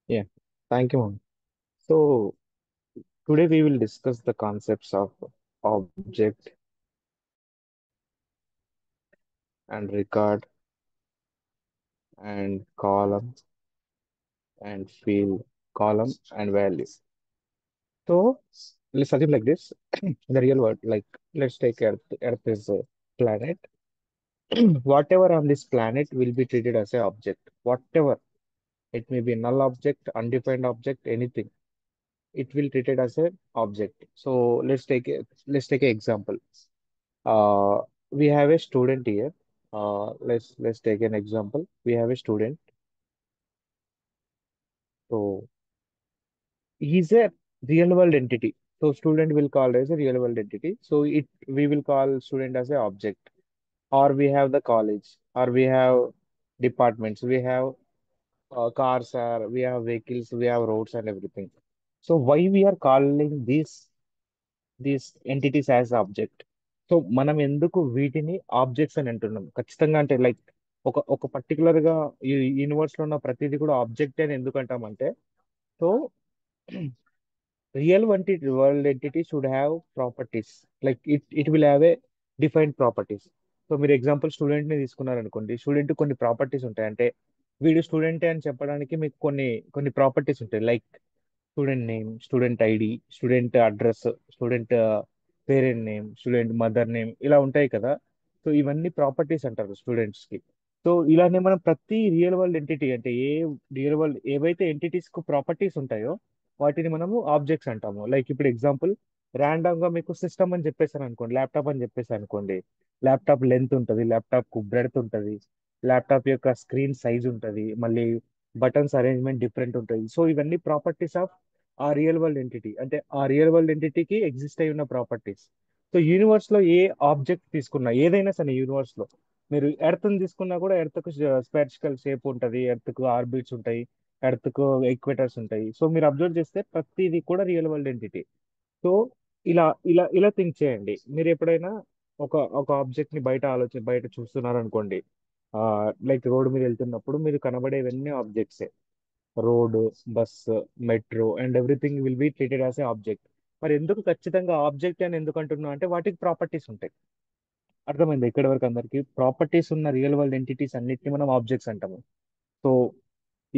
Yeah, thank you, ma'am. So today we will discuss the concepts of object and record and column and field, column and value. So let's assume like this, in the real world, like let's take Earth. Earth is a planet. Whatever on this planet will be treated as a object. Whatever it may be, null object, undefined object, anything. It will treated as a object. So let's take an example. Uh, we have a student here. Let's take an example. We have a student. So he's a real world entity. So student will call as a real world entity. So it we will call student as a object. Or we have the college, or we have departments. We have cars, or we have vehicles. We have roads and everything. So why we are calling these entities as object? So మనం ఎందుకు వీటిని objects అని అంటున్నాం ఖచ్చితంగా? అంటే like ఒక particular గా ఈ యూనివర్స్ లో ఉన్న ప్రతిదీ కూడా ఆబ్జెక్ట్ అని ఎందుకు అంటామంటే, so real world entity should have properties. Like it will have a defined properties. So మీరు ఎగ్జాంపుల్ స్టూడెంట్ ని తీసుకున్నారనుకోండి, స్టూడెంట్ కొన్ని ప్రాపర్టీస్ ఉంటాయి. అంటే వీడు స్టూడెంటే అని చెప్పడానికి మీకు కొన్ని కొన్ని ప్రాపర్టీస్ ఉంటాయి. Like student name, student ID, student address, student parent name, student mother name, ఇలా ఉంటాయి కదా. సో ఇవన్నీ ప్రాపర్టీస్ అంటారు స్టూడెంట్స్ కి. సో ఇలానే మనం ప్రతి రియల్ వరల్డ్ ఎంటిటీ, అంటే ఏ రియల్ వరల్డ్ ఏవైతే ఎంటిటీస్ కు ప్రాపర్టీస్ ఉంటాయో వాటిని మనము ఆబ్జెక్ట్స్ అంటాము. లైక్ ఇప్పుడు ఎగ్జాంపుల్, ర్యాండమ్ గా మీకు సిస్టమ్ అని చెప్పేసాను అనుకోండి, ల్యాప్టాప్ అని చెప్పేసి అనుకోండి. ల్యాప్టాప్ లెంత్ ఉంటుంది, ల్యాప్టాప్ కు బ్రెడ్త్ ఉంటుంది, ల్యాప్టాప్ యొక్క స్క్రీన్ సైజ్ ఉంటుంది, మళ్ళీ బటన్స్ అరేంజ్మెంట్ డిఫరెంట్ ఉంటుంది. సో ఇవన్నీ ప్రాపర్టీస్ ఆఫ్ ఆ రియల్ వరల్డ్ ఎంటిటీ, అంటే ఆ రియల్ వరల్డ్ ఎంటిటీకి ఎగ్జిస్ట్ అయి ఉన్న ప్రాపర్టీస్. సో యూనివర్స్ లో ఏ ఆబ్జెక్ట్ తీసుకున్నా, ఏదైనా సరే యూనివర్స్ లో, మీరు ఎర్త్ ని తీసుకున్నా కూడా ఎర్త్ కు స్పెరికల్ షేప్ ఉంటుంది, ఎర్త్ కు ఆర్బిట్స్ ఉంటాయి, ఎర్త్ కు ఈక్వేటర్స్ ఉంటాయి. సో మీరు అబ్జర్వ్ చేస్తే ప్రతిదీ కూడా రియల్ వరల్డ్ ఎంటిటీ. సో ఇలా ఇలా థింక్ చేయండి. మీరు ఎప్పుడైనా ఒక ఒక ఆబ్జెక్ట్ ని బయట చూస్తున్నారు అనుకోండి. ఆ లైక్ రోడ్ మీద వెళ్తున్నప్పుడు మీరు కనబడేవన్నీ objects. Road, bus, metro and everything will be treated as a object. మరి ఎందుకు ఖచ్చితంగా ఆబ్జెక్ట్ అని ఎందుకు అంటున్నా అంటే వాటికి ప్రాపర్టీస్ ఉంటాయి. అర్థమైంది ఇక్కడ వరకు అందరికి? ప్రాపర్టీస్ ఉన్న రియల్ వరల్డ్ ఎంటిటీస్ అన్నిటిని మనం ఆబ్జెక్ట్స్ అంటాము. So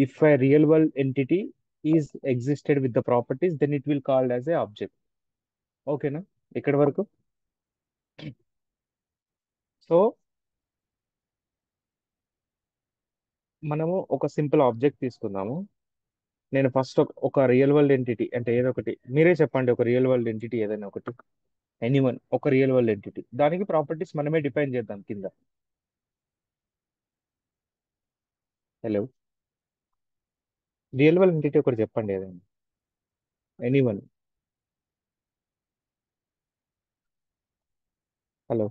if a real world entity is existed with the properties, then it will called as a object. ఓకేనా ఇక్కడ వరకు? సో మనము ఒక సింపుల్ ఆబ్జెక్ట్ తీసుకుందాము. నేను ఫస్ట్ ఒక రియల్ వరల్డ్ ఎంటిటీ అంటే ఏదో ఒకటి మీరే చెప్పండి. ఒక రియల్ వరల్డ్ ఎంటిటీ ఏదైనా ఒకటి, ఎనీవన్, ఒక రియల్ వరల్డ్ ఎంటిటీ, దానికి ప్రాపర్టీస్ మనమే డిఫైన్ చేద్దాం కింద. హలో, రియల్ వరల్డ్ ఎంటిటీ ఒకటి చెప్పండి ఏదైనా, anyone. Hello.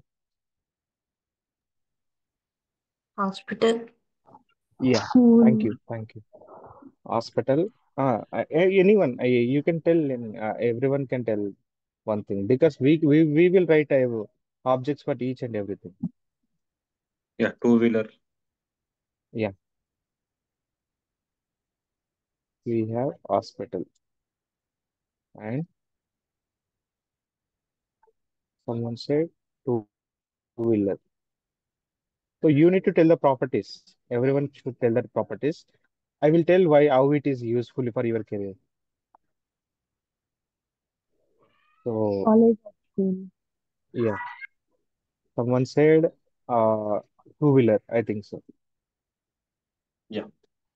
Hospital. Yeah, thank School. You, thank you. Hospital. Anyone, you can tell, everyone can tell one thing, because we will write objects for each and everything. Yeah, two-wheeler. Yeah, we have hospital, and someone said two-wheeler. So you need to tell the properties. Everyone should tell the properties. I will tell why, how it is useful for your career. So College or school. yeah, someone said uh two-wheeler, I think so. Yeah.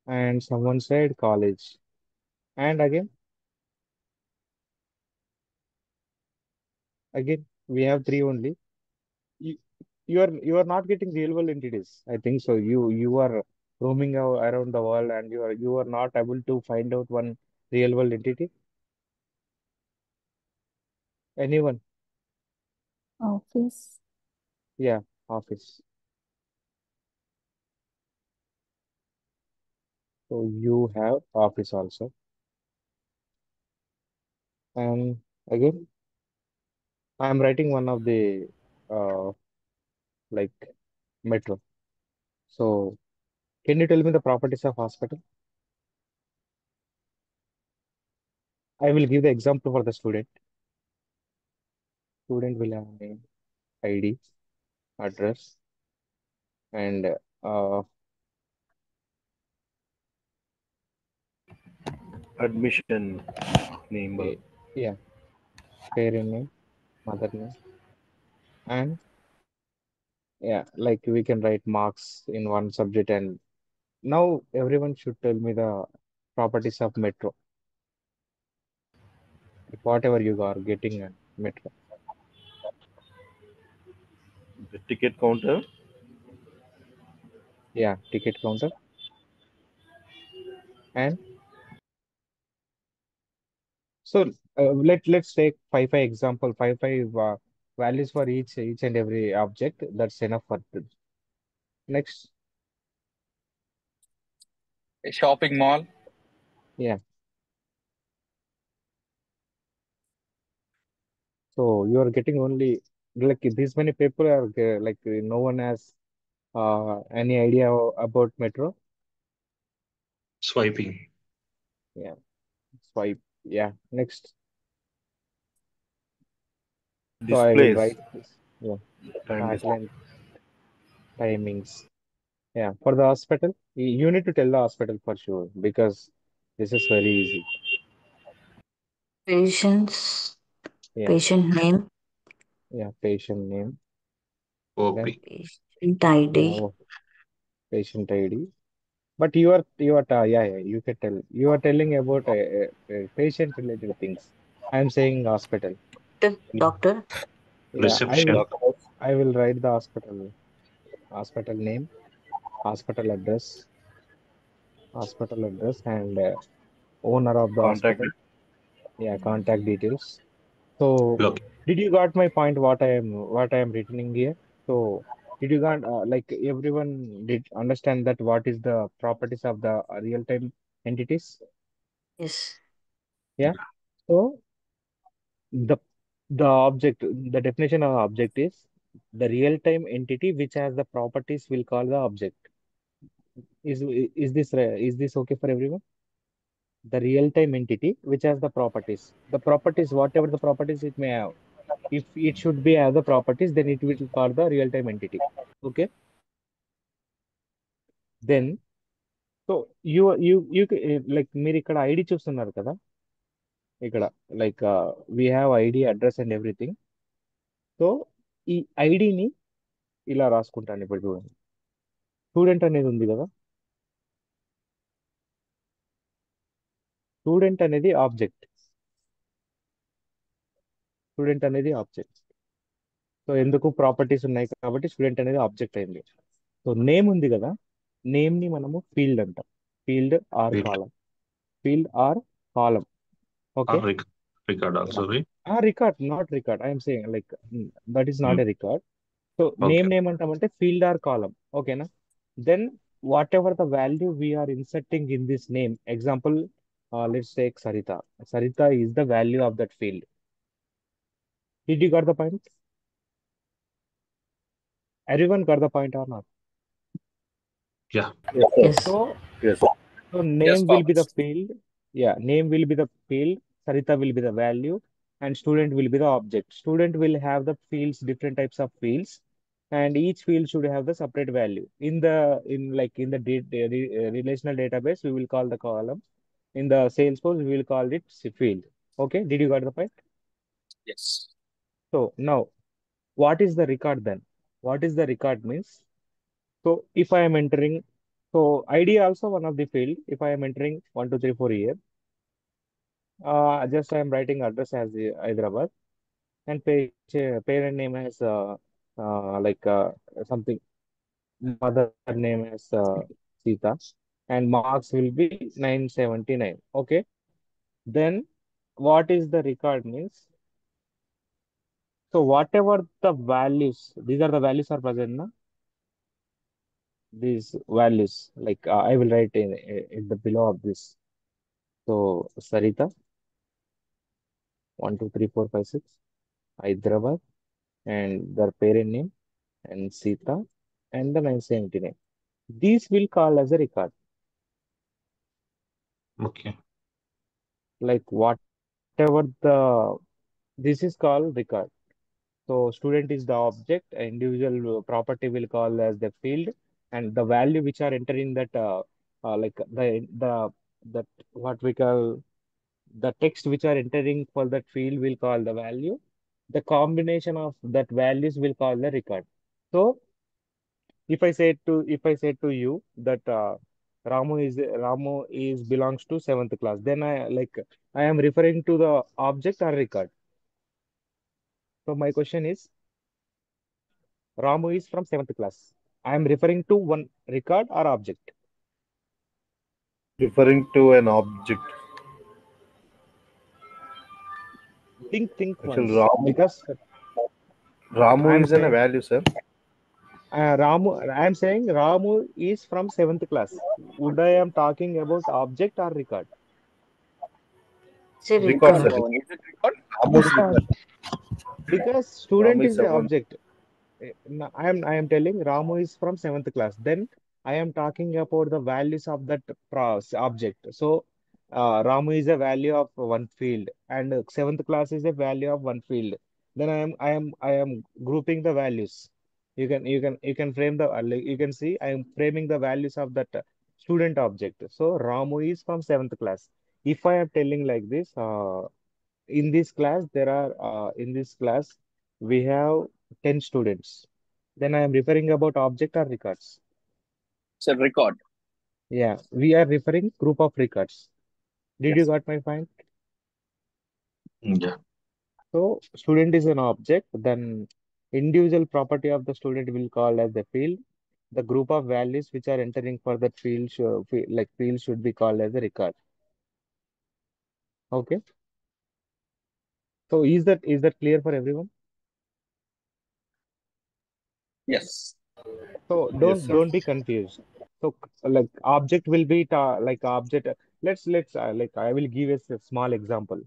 And someone said college. And again, we have three only. you, you are not getting real world entities, I think so. You are roaming around the world, and you are not able to find out one real world entity. Anyone? Office. Yeah, office. So you have office also. And again, I am writing one of the uh like metro. So can you tell me the properties of hospital? I will give the example for the student. Student will have name, ID, address, and Admission number. yeah, parent name, mother name, and yeah, like we can write marks in one subject. And now everyone should tell me the properties of metro, like whatever you are getting at metro. The ticket counter. Yeah, ticket counter. And so let's take five example, five values for each and every object. That's enough for next. A shopping mall. Yeah. So you are getting only like these many people are like no one has any idea about metro. Swiping. Yeah. Swipe. Yeah. Next. So I will Displays. write this. Yeah. Time display. Timeline timings. Yeah. For the hospital, you need to tell the hospital for sure because this is very easy. Patients, Yeah. patient name, Yeah. Patient name. OP. Then patient ID, yeah, patient ID. But yeah, you can tell. You are telling about patient related things. I am saying hospital. doctor, Yeah, Reception. I will write the hospital name, hospital address, and owner of the Contact. hospital. Yeah, contact details. So, Look. did you got my point? What I am written here? So, did you got like everyone did understand that what is the properties of the real time entities? yes, Yeah. So the the definition of object is the real time entity which has the properties we'll call the object. Is this okay for everyone? The real time entity which has the properties. The properties, whatever the properties it may have. If it should be have the properties, then it will call the real time entity. Okay. Then so like మీరు ఇక్కడ ID చూస్తున్నారు కదా ఇక్కడ like we have ID address and everything. So ఈ ఐడిని ఇలా రాసుకుంటాను ఇప్పుడు చూడండి. స్టూడెంట్ అనేది ఉంది కదా, స్టూడెంట్ అనేది ఆబ్జెక్ట్. స్టూడెంట్ అనేది ఆబ్జెక్ట్. సో ఎందుకు ప్రాపర్టీస్ ఉన్నాయి కాబట్టి స్టూడెంట్ అనేది ఆబ్జెక్ట్ అయింది. సో నేమ్ ఉంది కదా, నేమ్ ని మనము ఫీల్డ్ అంటాం. Field or Field. Column. Field or column. Okay. Or record also, right? Record not record I'm saying like that is not Hmm. A record. So Okay. Name ఏమంటామంటే field or column. ఓకేనా. Then whatever the value we're inserting in this name, example let's take Saritha. Saritha is the value of that field. Did you got the point? Everyone got the point or not? Yeah. yes, So, Yes. so name will be the Thomas. field. Yeah, name will be the field. Sarita will be the value, and student will be the object. Student will have the fields, different types of fields, and each field should have the separate value. In the relational database, we will call the column. In the Salesforce, we will call it field. Okay, did you got the point? Yes. So now, what is the record then? What is the record means? So if I am entering, so ID also one of the field. If I am entering 1, 2, 3, 4 here, just I am writing address as Hyderabad and parent name as like something, mother name as Sita, and marks will be 979. Okay. Then what is the record means? So whatever the values, these are the values are present, na? These values, like I will write in the below of this. So Sarita, 1, 2, 3, 4, 5, 6, Hyderabad, and their parent name, and Sita, and the 979. These will call as a record. Okay. Like what whatever this is called record. So student is the object, individual property will call as the field, and the value which are entering that like that what we call the text which are entering for that field will call the value. The combination of that values will call the record. So if I say to you that Ramu is belongs to seventh class, then I am referring to the object or record. So my question is, Ramu is from seventh class. I am referring to one record or object. Referring to an object. Think Actually, once, because I Ramu am is in a saying value, sir. I am saying Ramu is from seventh class. Would I am talking about object or record? It's a Record, record. sir. Is it record? Ramu is record. Because student Ramu is is the seven. object. No, I am telling Ramu is from seventh class. Then I am talking about the values of that object. So Ramu is a value of one field, and seventh class is a value of one field. Then I am grouping the values. You can frame like, you can see I am framing the values of that student object. So Ramu is from seventh class. If I am telling like this, in this class we have 10 students. Then I am referring about object or records. It's a record. Yeah, we are referring group of records. Did you Yes. got my point? Yeah. So student is an object, then individual property of the student will call as the field. The group of values which are entering for that field should be called as a record. Okay. So is that clear for everyone? Yes. So Yes, don't sir. don't be confused. So like object will be like object. Let's like I will give a small example.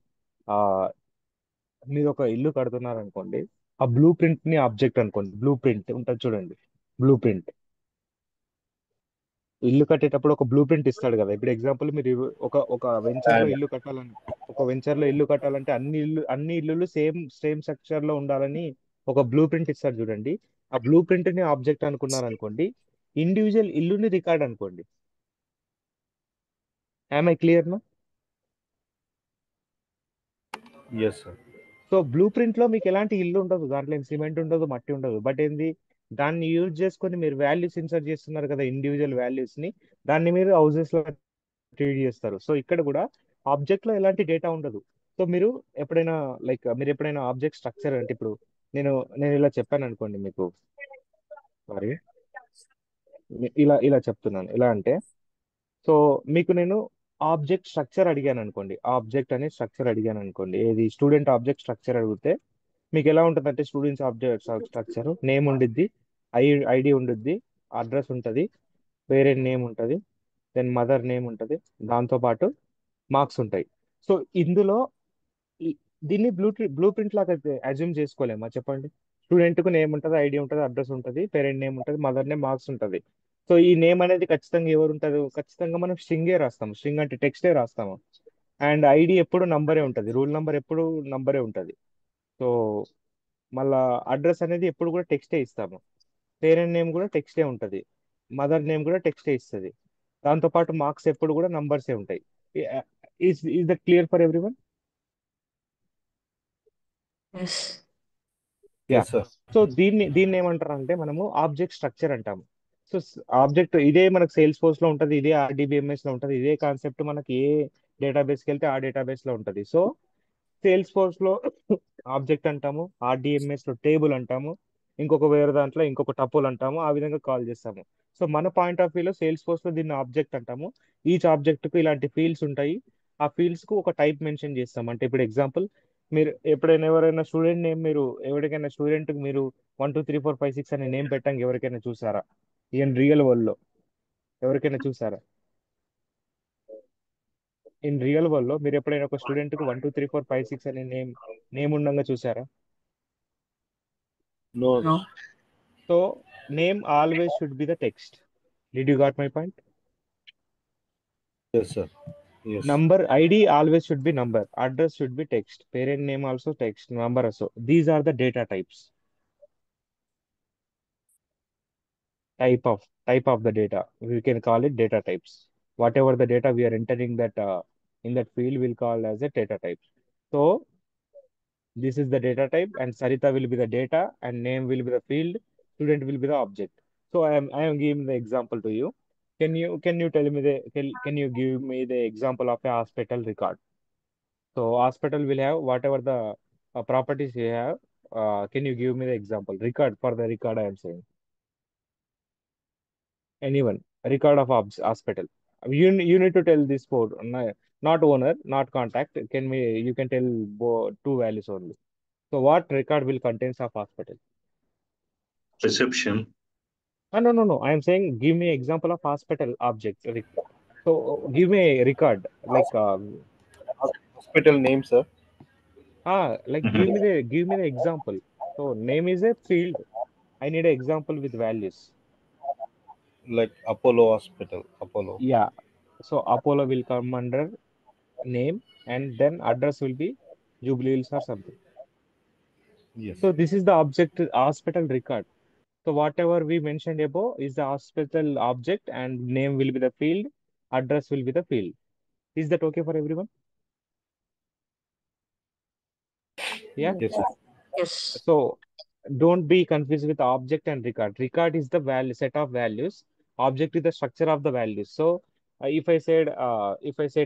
మీరు ఒక ఇల్లు కడుతున్నారు అనుకోండి. ఆ blue print ని object అనుకోండి. Blue print ఉంటుంది చూడండి. బ్లూ ప్రింట్ ఇల్లు కట్టేటప్పుడు ఒక బ్లూ ప్రింట్ ఇస్తాడు కదా. ఇప్పుడు ఎగ్జాంపుల్ మీరు ఒక వెంచర్ లో And ఇల్లు కట్టాలని ఒక వెంచర్ లో ఇల్లు కట్టాలంటే అన్ని ఇల్లులు సేమ్ స్ట్రక్చర్ లో ఉండాలని ఒక బ్లూ ప్రింట్ ఇస్తాడు చూడండి. ఆ బ్లూ ప్రింట్ ని ఆబ్జెక్ట్ అనుకున్నారు అనుకోండి. ఇండివిజువల్ ఇల్లుని రికార్డ్ అనుకోండి. I clear no? yes, sir. So blue print లో మీకు ఎలాంటి ఇల్లు ఉండదు, దాంట్లో ఏం సిమెంట్ ఉండదు, మట్టి ఉండదు. బట్ ఏంది, దాన్ని యూజ్ చేసుకొని మీరు వాల్యూస్ ఇన్సర్ట్ చేస్తున్నారు కదా, ఇండివిజువల్ వాల్యూస్ ని. దాన్ని మీరు హౌసెస్ లో ట్రీట్ చేస్తారు. సో ఇక్కడ కూడా ఆబ్జెక్ట్ లో ఎలాంటి డేటా ఉండదు. సో మీరు ఎప్పుడైనా ఆబ్జెక్ట్ స్ట్రక్చర్ అంటే ఇప్పుడు నేను నేను ఇలా చెప్పాను అనుకోండి మీకు. సారీ, ఇలా చెప్తున్నాను. ఎలా అంటే, సో మీకు నేను ఆబ్జెక్ట్ స్ట్రక్చర్ అడిగాను అనుకోండి. ఆబ్జెక్ట్ అనే స్ట్రక్చర్ అడిగాను అనుకోండి. ఏది స్టూడెంట్ ఆబ్జెక్ట్ స్ట్రక్చర్ అడిగితే మీకు ఎలా ఉంటుంది అంటే, స్టూడెంట్స్ ఆబ్జెక్ట్ స్ట్రక్చర్ నేమ్ ఉండిద్ది, ఐడి ఉండిద్ది, అడ్రస్ ఉంటుంది, పేరెంట్ నేమ్ ఉంటుంది, దెన్ మదర్ నేమ్ ఉంటుంది, దాంతోపాటు మార్క్స్ ఉంటాయి. సో ఇందులో ఈ- దీన్ని బ్లూ ప్రింట్ లాగా అజ్యూమ్ చేసుకోలేమా చెప్పండి? స్టూడెంట్ కు నేమ్ ఉంటుంది, ఐడి ఉంటుంది, అడ్రస్ ఉంటుంది, పేరెంట్ నేమ్ ఉంటుంది, మదర్ నేమ్, మార్క్స్ ఉంటుంది. సో ఈ నేమ్ అనేది ఖచ్చితంగా ఎవరు ఉంటారు? ఖచ్చితంగా మనం స్ట్రింగే రాస్తాము. స్ట్రింగ్ అంటే టెక్స్టే రాస్తాము. అండ్ ఐడి ఎప్పుడు నంబరే ఉంటుంది, రూల్ నంబర్ ఎప్పుడు నంబరే ఉంటుంది. సో మళ్ళా అడ్రస్ అనేది ఎప్పుడు కూడా టెక్స్టే ఇస్తాము. పేరెంట్ నేమ్ కూడా టెక్స్టే ఉంటుంది, మదర్ నేమ్ కూడా టెక్స్టే ఇస్తుంది. దాంతోపాటు మార్క్స్ ఎప్పుడు కూడా నంబర్సే ఉంటాయి. Is that clear for everyone? Yes. Yeah. Yes, sir. So దీన్ని ఏమంటారు అంటే మనము ఆబ్జెక్ట్ స్ట్రక్చర్ అంటాము. సో ఆబ్జెక్ట్ ఇదే మనకు సేల్స్ ఫోర్స్ లో ఉంటుంది, ఇదే ఆర్డీబీఎంఎస్ లో ఉంటుంది, ఇదే కాన్సెప్ట్ మనకి ఏ డేటాబేస్కి వెళ్తే ఆ డేటాబేస్ లో ఉంటుంది. సో సేల్స్ ఫోర్స్ లో ఆబ్జెక్ట్ అంటాము, ఆర్డిఎంఎస్ లో టేబుల్ అంటాము, ఇంకొక వేరే దాంట్లో ఇంకొక టపుల్ అంటాము. ఆ విధంగా కాల్ చేస్తాము. సో మన పాయింట్ ఆఫ్ వ్యూలో సేల్స్ ఫోర్స్ లో దీన్ని ఆబ్జెక్ట్ అంటాము. ఈచ్ ఆబ్జెక్ట్ కు ఇలాంటి ఫీల్డ్స్ ఉంటాయి. ఆ ఫీల్డ్స్ కు ఒక టైప్ మెన్షన్ చేస్తాం. అంటే ఇప్పుడు ఎగ్జాంపుల్, మీరు ఎప్పుడైనా ఎవరైనా స్టూడెంట్ నేమ్ మీరు ఎవరికైనా స్టూడెంట్ మీరు 1 2 3 4 5 6 అనే నేమ్ పెట్టంగా ఎవరికైనా చూసారా? ఈవెన్ రియల్ వరల్డ్ లో ఎవరికైనా చూసారా? ఇన్ రియల్ వరల్డ్ లో మీరు ఎప్పుడైనా ఒక స్టూడెంట్ కు 1 2 3 4 5 6 అనే నేమ్ ఉండగా చూసారా? No. No. So name always should be the text. Did you got my point? Yes, sir. Yes. Number ID always should be number. Address should be text. Parent name also text. Number also. These are the data types. Type of the data. We can call it data types. Whatever the data we are entering that in that field, we'll call as a data type. So this is the data type, and Sarita will be the data, and name will be the field. Student will be the object. So I am giving the example to you. Can you tell me can you give me the example of a hospital record? So hospital will have whatever the properties you have. Can you give me the example? Record for the record I am saying. Anyone? Record of hospital. You need to tell this for not owner, not contact. You can tell two values only. So what record will contains of hospital? Reception. No. I am saying give me example of hospital object. So give me a record like Hospital name, sir. like Mhm. give me the example. So name is a field. I need an example with values. Like Apollo Hospital. Apollo. Yeah. So Apollo will come under name, and then address will be Jubilee Hills or something. Yes. So this is the object hospital record. So whatever we mentioned above is the hospital object, and name will be the field, address will be the field. Is that okay for everyone? Yeah. Yes, sir. Yes. So don't be confused with object and record. Record is the value set of values. Object is the structure of the values. So if I said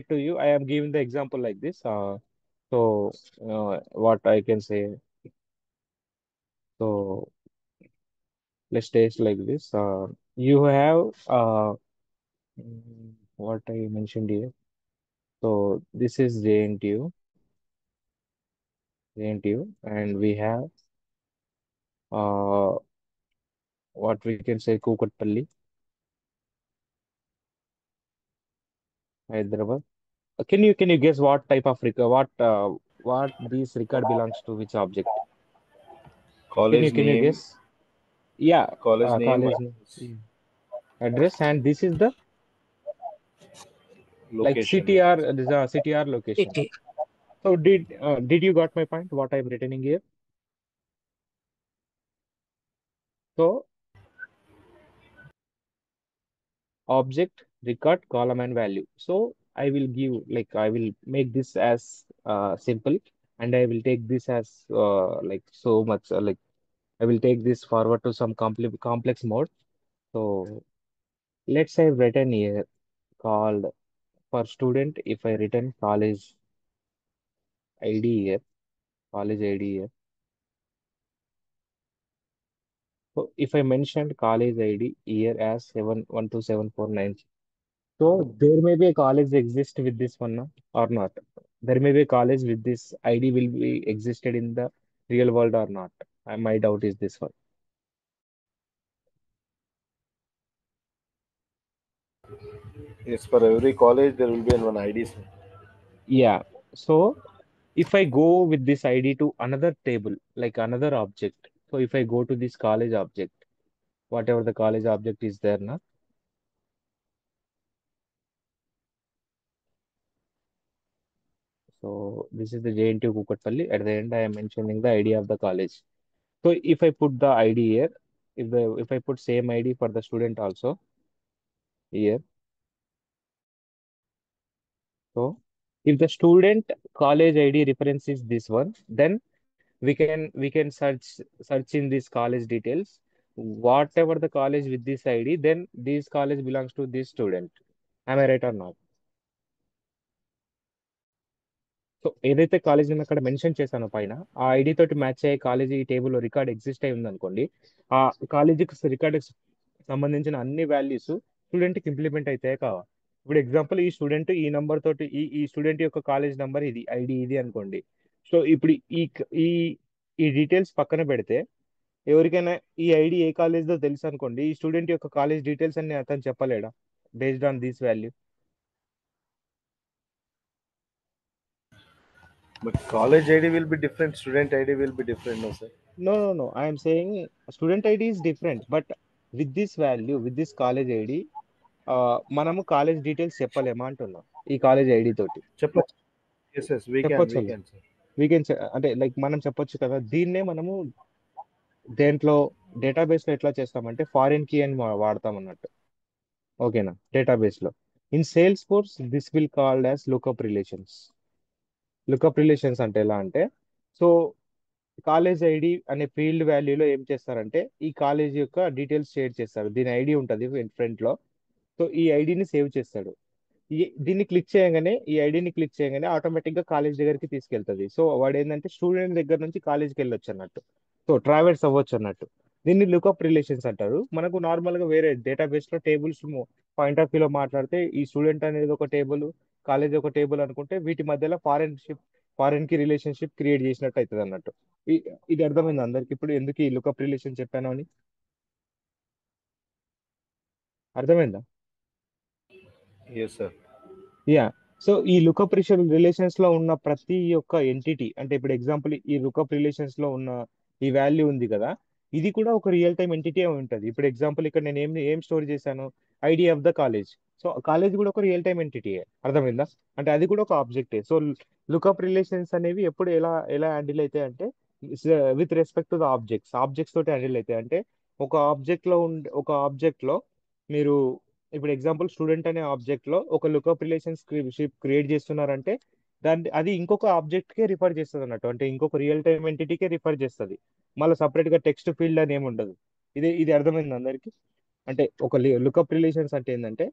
to you, I am giving the example like this. So what I can say. So let's taste like this. You have what I mentioned here. So this is JNTU, and we have uh what we can say Kukatpalli, Hyderabad. Can you guess what type of record what this record belongs to which object? College Can you name. guess? Yeah, College name. college name. Yeah. Address, and this is the like Location. city or this is a city or location. City. So did you got my point? What I'm written here? So object, record, column, and value. So I will make this as simple, and I will take this as like so much like I will take this forward to some complex mode. So let's say I've written here called for student. If I written ID here, college ID here. So if I mentioned college ID here as 7127490. So there may be a college exist with this one no? Or not. There may be a college with this ID will be existed in the real world or not. My doubt is this one. Yes, for every college there will be one ID, sir. Yeah. So if I go with this ID to another table, like another object. So if I go to this college object, whatever the college object is there now. So this is the JNTU Kukatpalli. At the end, I am mentioning the ID of the college. So if I put the ID here, if I put same ID for the student also here. So if the student college ID reference is this one, then we can search in this college details. Whatever the college with this ID, then this college belongs to this student. Am I right or not? So ఏదైతే college నేను అక్కడ mention చేశానో పైన ఆ ID తోటి match అయ్యే college table record exist అయి ఉందనుకోండి ఆ కాలేజీకి రికార్డ్ సంబంధించిన అన్ని వాల్యూస్ స్టూడెంట్ కి ఇంప్లిమెంట్ అయితే కావా ఇప్పుడు ఎగ్జాంపుల్ ఈ స్టూడెంట్ ఈ నంబర్ తోటి ఈ స్టూడెంట్ యొక్క కాలేజ్ నంబర్ ఇది ఐడి ఇది అనుకోండి సో ఇప్పుడు ఈ ఈ డీటెయిల్స్ పక్కన పెడితే ఎవరికైనా ఈ ఐడి ఏ కాలేజ్లో తెలుసు అనుకోండి ఈ స్టూడెంట్ యొక్క కాలేజ్ డీటెయిల్స్ అన్ని అతను చెప్పలేడా based on this value. But college ID will be different. Student ID will be different, no, sir. No. I am saying student ID is different, but with this value, with this college ID, మనము college details చెప్పలేమా అంటున్నాం. ఈ college ID తోటి చెప్పచ్చు. Yes yes we can చెప్పొచ్చు sir. Weekend అంటే like మనం చెప్పొచ్చు కదా. దీన్నే మనము దేంట్లో డేటాబేస్ లో ఎట్లా చేస్తామంటే ఫారిన్ కీ అని వాడతాం అన్నట్టు. ఓకేనా, డేటాబేస్ లో in sales force this will called as lookup relations. Lookup relations అంటే ఎలా అంటే, సో కాలేజ్ ఐడి అనే ఫీల్డ్ వాల్యూలో ఏం చేస్తారంటే ఈ కాలేజ్ యొక్క డీటెయిల్స్ షేర్ చేస్తారు. దీని ఐడి ఉంటుంది ఫ్రంట్ లో. సో ఈ ఐడిని సేవ్ చేస్తాడు. దీన్ని క్లిక్ చేయగానే, ఈ ఐడిని క్లిక్ చేయగానే ఆటోమేటిక్ గా కాలేజ్ దగ్గరికి తీసుకెళ్తుంది. సో వాడు ఏంటంటే స్టూడెంట్ దగ్గర నుంచి కాలేజ్కి వెళ్ళొచ్చు అన్నట్టు. సో ట్రావెల్స్ అవ్వచ్చు అన్నట్టు. దీన్ని లుకప్ రిలేషన్స్ అంటారు. మనకు నార్మల్ గా వేరే డేటాబేస్ లో టేబుల్స్ పాయింట్ ఆఫ్ వ్యూలో మాట్లాడితే ఈ స్టూడెంట్ అనేది ఒక టేబుల్, కాలేజ్ ఒక టేబుల్ అనుకుంటే వీటి మధ్యలో ఫారెన్ కి రిలేషన్షిప్ క్రియేట్ చేసినట్టు అవుతుంది అన్నట్టు. ఇది అర్థమైంది అందరికి ఇప్పుడు ఎందుకు ఈ లుకప్ రిలేషన్ చెప్పాను అని? అర్థమైందా? Yes sir. యా. సో ఈ లుకప్ రిలేషన్స్ లో ఉన్న ప్రతి ఒక్క ఎంటిటీ, అంటే ఇప్పుడు ఎగ్జాంపుల్ ఈ లుకప్ రిలేషన్స్ లో ఉన్న ఈ వాల్యూ ఉంది కదా, ఇది కూడా ఒక రియల్ టైమ్ ఎంటిటీ ఉంటుంది. ఇప్పుడు ఎగ్జాంపుల్ ఇక్కడ నేను ఏం స్టోర్ చేశాను, ID of the college. So college కూడా ఒక రియల్ టైమ్ ఎంటిటీ. అర్థమైందా? అంటే అది కూడా ఒక ఆబ్జెక్టే. సో లుకప్ రిలేషన్స్ అనేవి ఎప్పుడు ఎలా ఎలా హ్యాండిల్ అవుతాయి అంటే with respect to the objects తోటి హ్యాండిల్ అవుతాయి. అంటే ఒక ఆబ్జెక్ట్ లో మీరు ఇప్పుడు ఎగ్జాంపుల్ స్టూడెంట్ అనే ఆబ్జెక్ట్ లో ఒక లుకప్ రిలేషన్షిప్ క్రియేట్ చేస్తున్నారంటే అది ఇంకొక ఆబ్జెక్ట్ కే రిఫర్ చేస్తుంది అన్నట్టు. అంటే ఇంకొక రియల్ టైమ్ ఎంటిటీకే రిఫర్ చేస్తుంది. మళ్ళీ సపరేట్ గా టెక్స్ట్ ఫీల్డ్ అని ఏమి ఉండదు. ఇది అర్థమైంది అందరికి? అంటే ఒక లుకప్ రిలేషన్స్ అంటే ఏంటంటే,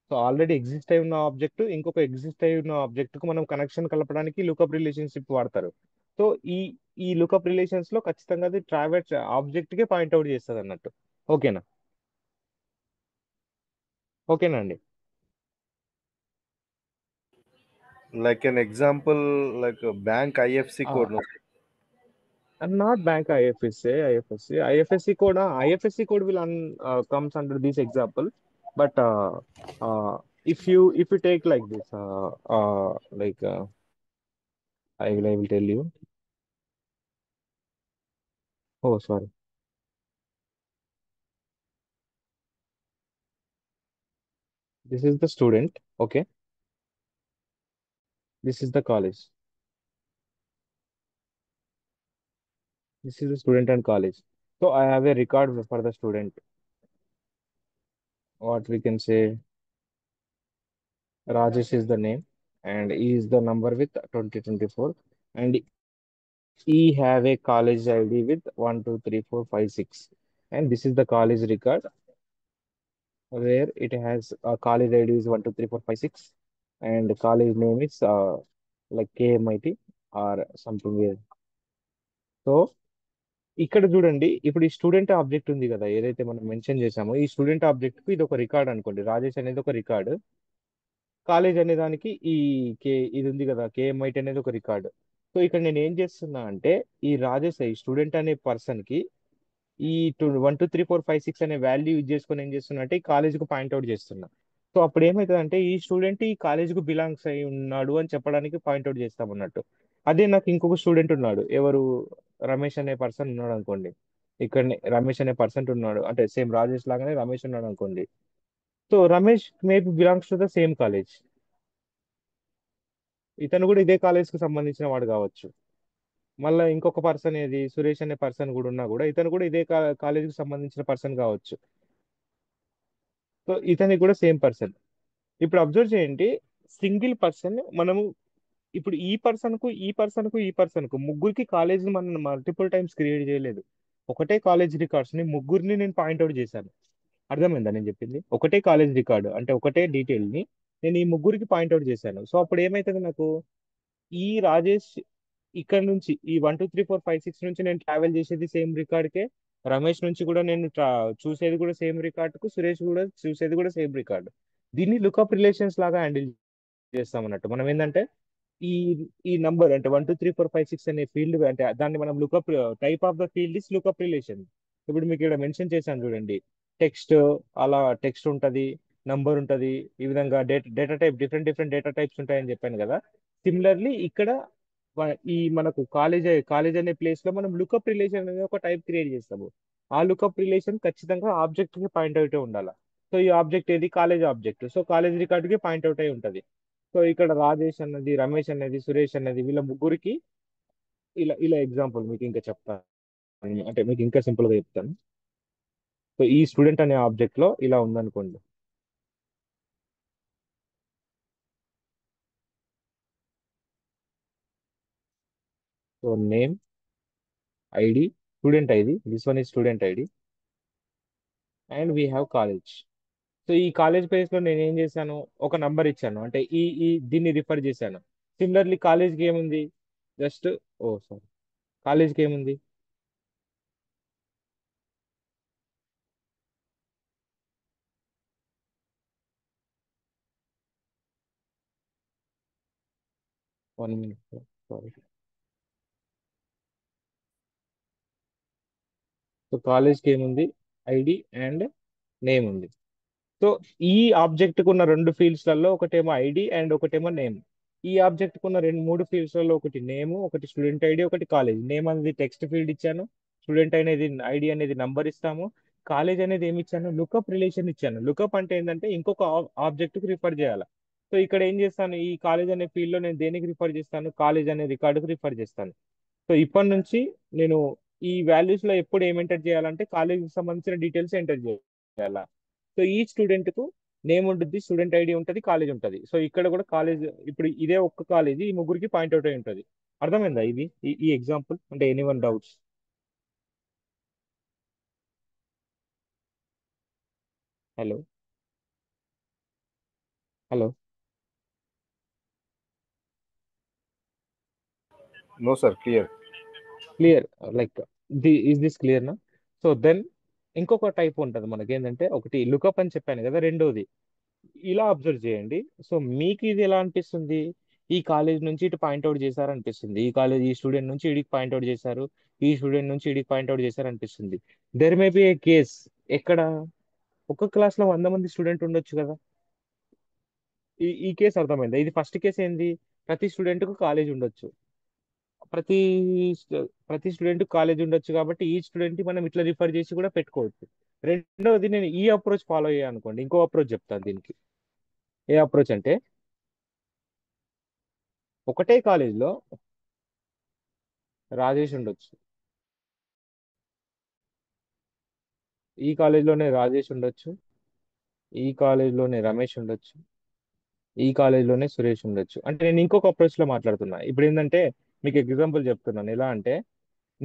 సో ఆల్రెడీ ఎగ్జిస్ట్ అయి ఉన్న ఆబ్జెక్ట్ ఇంకొక ఎగ్జిస్ట్ అయి ఉన్న ఆబ్జెక్ట్ కు మనం కనెక్షన్ కలపడానికి లుకప్ రిలేషన్షిప్ వాడతారు. సో ఈ ఈ లుకప్ రిలేషన్స్ లో ఖచ్చితంగా అది ట్రావెల్స్ ఆబ్జెక్ట్ కే పాయింట్అవుట్ చేస్తుంది అన్నట్టు. ఓకేనా? ఓకేనా అండి? Like an example, like bank IFC code. Not bank IFSC code will comes under this example. But if you take like this, like I will tell you. Oh, sorry. This is the student. Okay. This is the college. This is the student and college. So I have a record for the student. What we can say, Rajesh is the name, and he is the number with 2024, and he have a college ID with 123456, and this is the college record where it has a college ID is 123456, and the college name is like KMIT or something here. So ఇక్కడ చూడండి, ఇప్పుడు ఈ student object ఉంది కదా, ఏదైతే మనం mention చేసామో ఈ స్టూడెంట్ ఆబ్జెక్ట్ కు ఇది ఒక రికార్డ్ అనుకోండి. రాజేష్ అనేది ఒక రికార్డు, కాలేజ్ అనే దానికి ఇది ఉంది కదా కేఎంఐటి అనేది ఒక రికార్డు. సో ఇక్కడ నేను ఏం చేస్తున్నా అంటే ఈ రాజేష్ ఈ స్టూడెంట్ అనే పర్సన్ కి ఈ 123456 అనే వాల్యూ యూజ్ చేసుకొని ఏం చేస్తున్నా అంటే ఈ కాలేజ్ కు పాయింట్అవుట్ చేస్తున్నా. సో అప్పుడు ఏమవుతుందంటే ఈ స్టూడెంట్ ఈ కాలేజ్ కు బిలాంగ్స్ అయి ఉన్నాడు అని చెప్పడానికి పాయింట్అవుట్ చేస్తాం అన్నట్టు. అదే నాకు ఇంకొక స్టూడెంట్ ఉన్నాడు, ఎవరు, రమేష్ అనే పర్సన్ ఉన్నాడు అనుకోండి. ఇక్కడ రమేష్ అనే పర్సన్ ఉన్నాడు, అంటే సేమ్ రాజేష్ లాగానే రమేష్ ఉన్నాడు అనుకోండి. So Ramesh maybe belongs to the same college. ఇతను కూడా ఇదే కాలేజ్ కు సంబంధించిన వాడు కావచ్చు. మళ్ళీ ఇంకొక పర్సన్ ఏది, సురేష్ అనే పర్సన్ కూడా ఉన్నా కూడా ఇతను కూడా ఇదే కాలేజ్ కి సంబంధించిన పర్సన్ కావచ్చు. సో ఇతనికి కూడా సేమ్ పర్సన్. ఇప్పుడు అబ్జర్వ్ చేయండి, సింగిల్ పర్సన్ మనము ఇప్పుడు ఈ పర్సన్ కు ముగ్గురికి కాలేజ్ మనం మల్టిపుల్ టైమ్స్ క్రియేట్ చేయలేదు. ఒకటే కాలేజ్ రికార్డ్స్ ని ముగ్గురిని నేను పాయింట్అవుట్ చేశాను. అర్థమైందా నేను చెప్పింది? ఒకటే కాలేజ్ రికార్డు అంటే ఒకటే డీటెయిల్ ని నేను ఈ ముగ్గురికి పాయింట్అవుట్ చేశాను. సో అప్పుడు ఏమైతుంది నాకు, ఈ రాజేష్ ఇక్కడ నుంచి ఈ 123456 నుంచి నేను ట్రావెల్ చేసేది సేమ్ రికార్డ్కే, రమేష్ నుంచి కూడా నేను చూసేది కూడా సేమ్ రికార్డుకు, సురేష్ కూడా చూసేది కూడా సేమ్ రికార్డు. దీన్ని లుకప్ రిలేషన్స్ లాగా హ్యాండిల్ చేస్తాం అన్నట్టు. మనం ఏంటంటే ఈ ఈ నంబర్ అంటే 123456 అనే ఫీల్డ్, అంటే దాన్ని మనం lookup type of the field is lookup relation. ఇప్పుడు మీకు ఇక్కడ మెన్షన్ చేశాను చూడండి, టెక్స్ట్, అలా టెక్స్ట్ ఉంటది, నంబర్ ఉంటది, ఈ విధంగా data type different different data types ఉంటాయని చెప్పాను కదా. సిమిలర్లీ ఇక్కడ ఈ మనకు కాలేజ్ అనే ప్లేస్ లో మనం లుకప్ రిలేషన్ అనే ఒక టైప్ క్రియేట్ చేస్తాము. ఆ లుకప్ రిలేషన్ ఖచ్చితంగా ఆబ్జెక్ట్ కి పాయింట్ అవుట్ ఉండాలి. సో ఈ ఆబ్జెక్ట్ ఏది, college object. So college record కి పాయింట్ అవుట్ అయి ఉంటది. సో ఇక్కడ రాజేష్ అన్నది, రమేష్ అన్నది, సురేష్ అన్నది వీళ్ళ ముగ్గురికి ఇలా ఇలా ఎగ్జాంపుల్ మీకు ఇంకా చెప్తాను, అంటే మీకు ఇంకా సింపుల్ గా చెప్తాను. సో ఈ స్టూడెంట్ అనే ఆబ్జెక్ట్ లో ఇలా ఉందనుకోండి. So name, ID, student ID, this one is student ID, and we have college. So ఈ కాలేజ్ పేజ్ లో నేను ఏం చేశాను, ఒక నంబర్ ఇచ్చాను, అంటే ఈ దీన్ని రిఫర్ చేశాను. సిమిలర్లీ కాలేజ్కి ఏముంది, జస్ట్ సారీ, కాలేజ్కి ఏముంది, వన్ మినిట్, సారీ. సో కాలేజ్కి ఏముంది, ఐడి అండ్ నేమ్ ఉంది. సో ఈ ఆబ్జెక్ట్ కు ఉన్న రెండు ఫీల్డ్స్ లలో ఒకటేమో ఐడి అండ్ ఒకటేమో నేమ్. ఈ ఆబ్జెక్ట్ కు ఉన్న మూడు ఫీల్డ్స్ లలో ఒకటి నేమ్, ఒకటి స్టూడెంట్ ఐడి, ఒకటి కాలేజ్. నేమ్ అనేది టెక్స్ట్ ఫీల్డ్ ఇచ్చాను, స్టూడెంట్ అనేది ఐడి అనేది నంబర్ ఇస్తాము, కాలేజ్ అనేది ఏమి ఇచ్చాను, లుకప్ రిలేషన్ ఇచ్చాను. లుకప్ అంటే ఏంటంటే ఇంకొక ఆబ్జెక్ట్ కు రిఫర్ చేయాలి. సో ఇక్కడ ఏం చేస్తాను, ఈ కాలేజ్ అనే ఫీల్డ్ లో నేను దేనికి రిఫర్ చేస్తాను, కాలేజ్ అనే రికార్డుకు రిఫర్ చేస్తాను. సో ఇప్పటి నుంచి నేను ఈ వాల్యూస్ లో ఎప్పుడు ఏం ఎంటర్ చేయాలంటే కాలేజీకి సంబంధించిన డీటెయిల్స్ ఎంటర్ చేయాలా. సో ఈ స్టూడెంట్ కు నేమ్ ఉంటుంది, స్టూడెంట్ ఐడి ఉంటుంది, కాలేజ్ ఉంటుంది. సో ఇక్కడ కూడా కాలేజ్, ఇప్పుడు ఇదే ఒక్క కాలేజీ ఈ ముగ్గురికి పాయింట్అవుట్ అయి ఉంటుంది. అర్థమైందా ఇది, ఈ ఎగ్జాంపుల్? అంటే any one doubts? Hello, hello, No, sir. Clear. Clear? Like is this clear నా? సో దెన్ ఇంకొక టైప్ ఉంటుంది మనకి, ఏంటంటే ఒకటి లుకప్ అని చెప్పాను కదా, రెండోది ఇలా అబ్జర్వ్ చేయండి. సో మీకు ఇది ఎలా అనిపిస్తుంది, ఈ కాలేజ్ నుంచి ఇటు పాయింట్అవుట్ చేశారు అనిపిస్తుంది, ఈ కాలేజ్ ఈ స్టూడెంట్ నుంచి ఇడికి పాయింట్అవుట్ చేశారు, ఈ స్టూడెంట్ నుంచి ఇడికి పాయింట్అవుట్ చేశారు అనిపిస్తుంది. There may be A case, ఎక్కడ ఒక క్లాస్ లో 100 మంది స్టూడెంట్ ఉండొచ్చు కదా. ఈ కేసు అర్థమైందా? ఇది ఫస్ట్ కేసు ఏంది, ప్రతి స్టూడెంట్ కు కాలేజ్ ఉండొచ్చు, ప్రతి ప్రతి స్టూడెంట్ కాలేజ్ ఉండొచ్చు, కాబట్టి ఈ స్టూడెంట్ ని మనం ఇట్లా రిఫర్ చేసి కూడా పెట్టుకోవచ్చు. రెండవది, నేను ఈ అప్రోచ్ ఫాలో అయ్యా అనుకోండి, ఇంకో అప్రోచ్ చెప్తాను దీనికి. ఏ అప్రోచ్ అంటే, ఒకటే కాలేజ్లో రాజేష్ ఉండొచ్చు, ఈ కాలేజ్లోనే రాజేష్ ఉండొచ్చు, ఈ కాలేజ్లోనే రమేష్ ఉండొచ్చు, ఈ కాలేజ్లోనే సురేష్ ఉండొచ్చు. అంటే నేను ఇంకొక అప్రోచ్ లో మాట్లాడుతున్నా. ఇప్పుడు ఏంటంటే మీకు ఎగ్జాంపుల్ చెప్తున్నాను. ఎలా అంటే,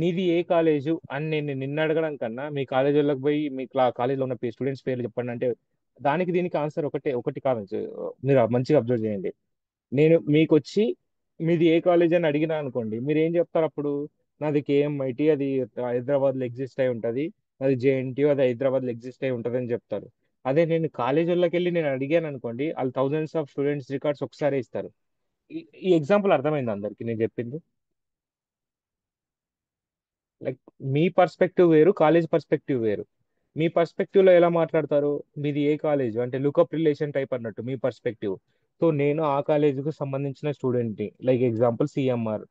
నీది ఏ కాలేజు అని నేను నిన్ను అడగడం కన్నా మీ కాలేజ్ వాళ్ళకి పోయి మీ కాలేజ్లో ఉన్న స్టూడెంట్స్ పేర్లు చెప్పండి అంటే, దానికి దీనికి ఆన్సర్ ఒకటి కాదు. మీరు మంచిగా అబ్జర్వ్ చేయండి. నేను మీకు వచ్చి మీది ఏ కాలేజ్ అని అడిగినా అనుకోండి, మీరు ఏం చెప్తారు అప్పుడు, నాది కేఎంఐటి, అది హైదరాబాద్ లో ఎగ్జిస్ట్ అయి ఉంటది, అది జేఎన్టీయూ, అది హైదరాబాద్ లో ఎగ్జిస్ట్ అయి ఉంటది అని చెప్తారు. అదే నేను కాలేజ్ వాళ్ళకి వెళ్ళి నేను అడిగాను అనుకోండి, వాళ్ళు థౌజండ్స్ ఆఫ్ స్టూడెంట్స్ రికార్డ్స్ ఒకసారి ఇస్తారు. ఈ ఎగ్జాంపుల్ అర్థమైంది అందరికి నేను చెప్పింది? లైక్ మీ పర్స్పెక్టివ్ వేరు, కాలేజ్ పర్స్పెక్టివ్ వేరు. మీ పర్స్పెక్టివ్ లో ఎలా మాట్లాడతారు, మీది ఏ కాలేజ్ అంటే లుకప్ రిలేషన్ టైప్ అన్నట్టు మీ పర్స్పెక్టివ్. సో నేను ఆ కాలేజీకి సంబంధించిన స్టూడెంట్ ని, లైక్ ఎగ్జాంపుల్ సిఎంఆర్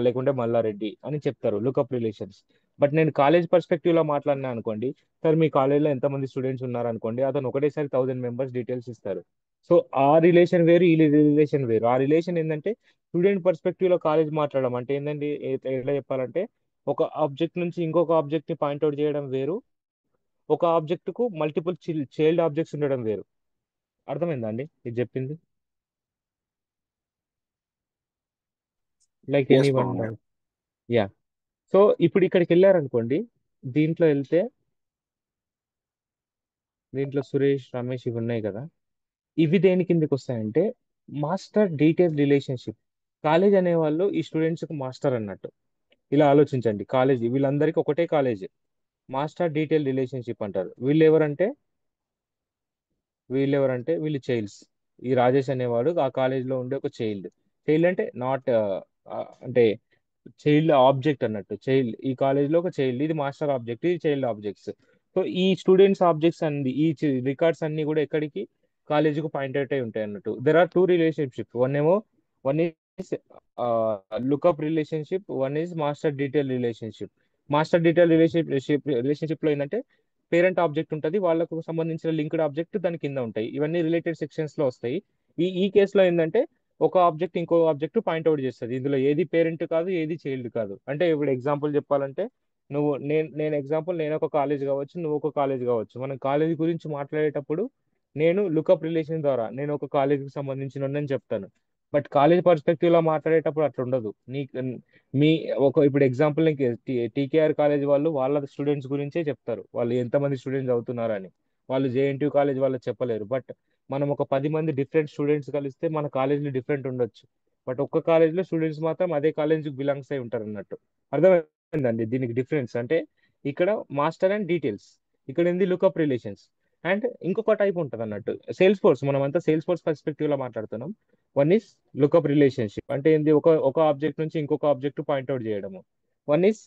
లేకుంటే మల్లారెడ్డి అని చెప్తారు, లుకప్ రిలేషన్స్. బట్ నేను కాలేజ్ పర్స్పెక్టివ్ లో మాట్లాడినా అనుకోండి, సార్ మీ కాలేజ్లో ఎంతమంది స్టూడెంట్స్ ఉన్నారు అనుకోండి, అతను ఒకటేసారి 1000 మెంబర్స్ డీటెయిల్స్ ఇస్తారు. సో ఆ రిలేషన్ వేరు, ఈ రిలేషన్ వేరు. ఆ రిలేషన్ ఏంటంటే స్టూడెంట్ పర్స్పెక్టివ్ లో కాలేజ్ మాట్లాడడం అంటే ఏంటంటే, ఎలా చెప్పాలంటే, ఒక ఆబ్జెక్ట్ నుంచి ఇంకొక ఆబ్జెక్ట్ ని పాయింట్అవుట్ చేయడం వేరు, ఒక ఆబ్జెక్ట్ కు మల్టిపుల్ చైల్డ్ ఆబ్జెక్ట్స్ ఉండడం వేరు. అర్థమైందా అండి ఇది చెప్పింది? Like Yes, any one Pawan. Doubt? Yeah. So ఇప్పుడు ఇక్కడికి వెళ్ళారనుకోండి, దీంట్లో వెళ్తే దీంట్లో సురేష్, రమేష్ ఇవి ఉన్నాయి కదా, ఇవి దేని కిందకి వస్తాయంటే మాస్టర్ డీటెయిల్ రిలేషన్షిప్. కాలేజ్ అనేవాళ్ళు ఈ స్టూడెంట్స్ కు మాస్టర్ అన్నట్టు. ఇలా ఆలోచించండి, కాలేజ్ వీళ్ళందరికీ ఒకటే కాలేజ్, మాస్టర్ డీటెయిల్ రిలేషన్షిప్ అంటారు. వీళ్ళు చైల్డ్స్. ఈ రాజేష్ అనేవాడు ఆ కాలేజ్ లో ఉండే ఒక చైల్డ్. చైల్డ్ అంటే నాట్, అంటే చైల్డ్ ఆబ్జెక్ట్ అన్నట్టు. చైల్డ్ ఈ కాలేజ్ లో ఒక చైల్డ్, ఇది మాస్టర్ ఆబ్జెక్ట్, ఇది చైల్డ్ ఆబ్జెక్ట్స్. సో ఈ స్టూడెంట్స్ ఆబ్జెక్ట్స్ అన్ని, ఈ రికార్డ్స్ అన్ని కూడా ఎక్కడికి, కాలేజ్ కు పాయింట్ అవుట్ అయి ఉంటాయి అన్నట్టు. There are two relationship, one is lookup relationship, one is master detail relationship. Master detail relationship లో ఏంటంటే పేరెంట్ ఆబ్జెక్ట్ ఉంటుంది, వాళ్ళకు సంబంధించిన లింక్డ్ ఆబ్జెక్ట్ దాని కింద ఉంటాయి. ఇవన్నీ రిలేటెడ్ సెక్షన్స్ లో వస్తాయి. ఈ కేసులో ఏంటంటే ఒక ఆబ్జెక్ట్ ఇంకో ఆబ్జెక్ట్ పాయింట్అవుట్ చేస్తుంది. ఇందులో ఏది పేరెంట్ కాదు, ఏది చైల్డ్ కాదు. అంటే ఇప్పుడు ఎగ్జాంపుల్ చెప్పాలంటే నేను ఎగ్జాంపుల్, నేను ఒక కాలేజ్ కావచ్చు, నువ్వు ఒక కాలేజ్ కావచ్చు. మనం కాలేజ్ గురించి మాట్లాడేటప్పుడు నేను లుకప్ రిలేషన్ ద్వారా నేను ఒక కాలేజీకి సంబంధించిన చెప్తాను. బట్ కాలేజ్ పర్స్పెక్టివ్ లో మాట్లాడేటప్పుడు అట్లా ఉండదు. మీ ఇప్పుడు ఎగ్జాంపుల్ టీకేఆర్ కాలేజ్ వాళ్ళు వాళ్ళ స్టూడెంట్స్ గురించే చెప్తారు, వాళ్ళు ఎంతమంది స్టూడెంట్స్ అవుతున్నారని. వాళ్ళు జేఎన్టీయూ కాలేజ్ వాళ్ళు చెప్పలేరు. బట్ మనం ఒక 10 మంది డిఫరెంట్ స్టూడెంట్స్ కలిస్తే మన కాలేజీలో డిఫరెంట్ ఉండొచ్చు. బట్ ఒక్క కాలేజ్లో స్టూడెంట్స్ మాత్రం అదే కాలేజ్కి బిలాంగ్స్ అయి ఉంటారు అన్నట్టు. అర్థమైందండి దీనికి డిఫరెన్స్? అంటే ఇక్కడ మాస్టర్ అండ్ డీటెయిల్స్, ఇక్కడ ఏంది లుకప్ రిలేషన్స్. అండ్ ఇంకొక టైప్ ఉంటుంది అన్నట్టు సేల్స్ ఫోర్స్. మనం అంతా సేల్స్ ఫోర్స్ పర్స్పెక్టివ్ లో మాట్లాడుతున్నాం. వన్ ఈస్ లుకప్ రిలేషన్షిప్, అంటే ఏంది ఒక ఆబ్జెక్ట్ నుంచి ఇంకొక ఆబ్జెక్ట్ పాయింట్అవుట్ చేయడము. వన్ ఈస్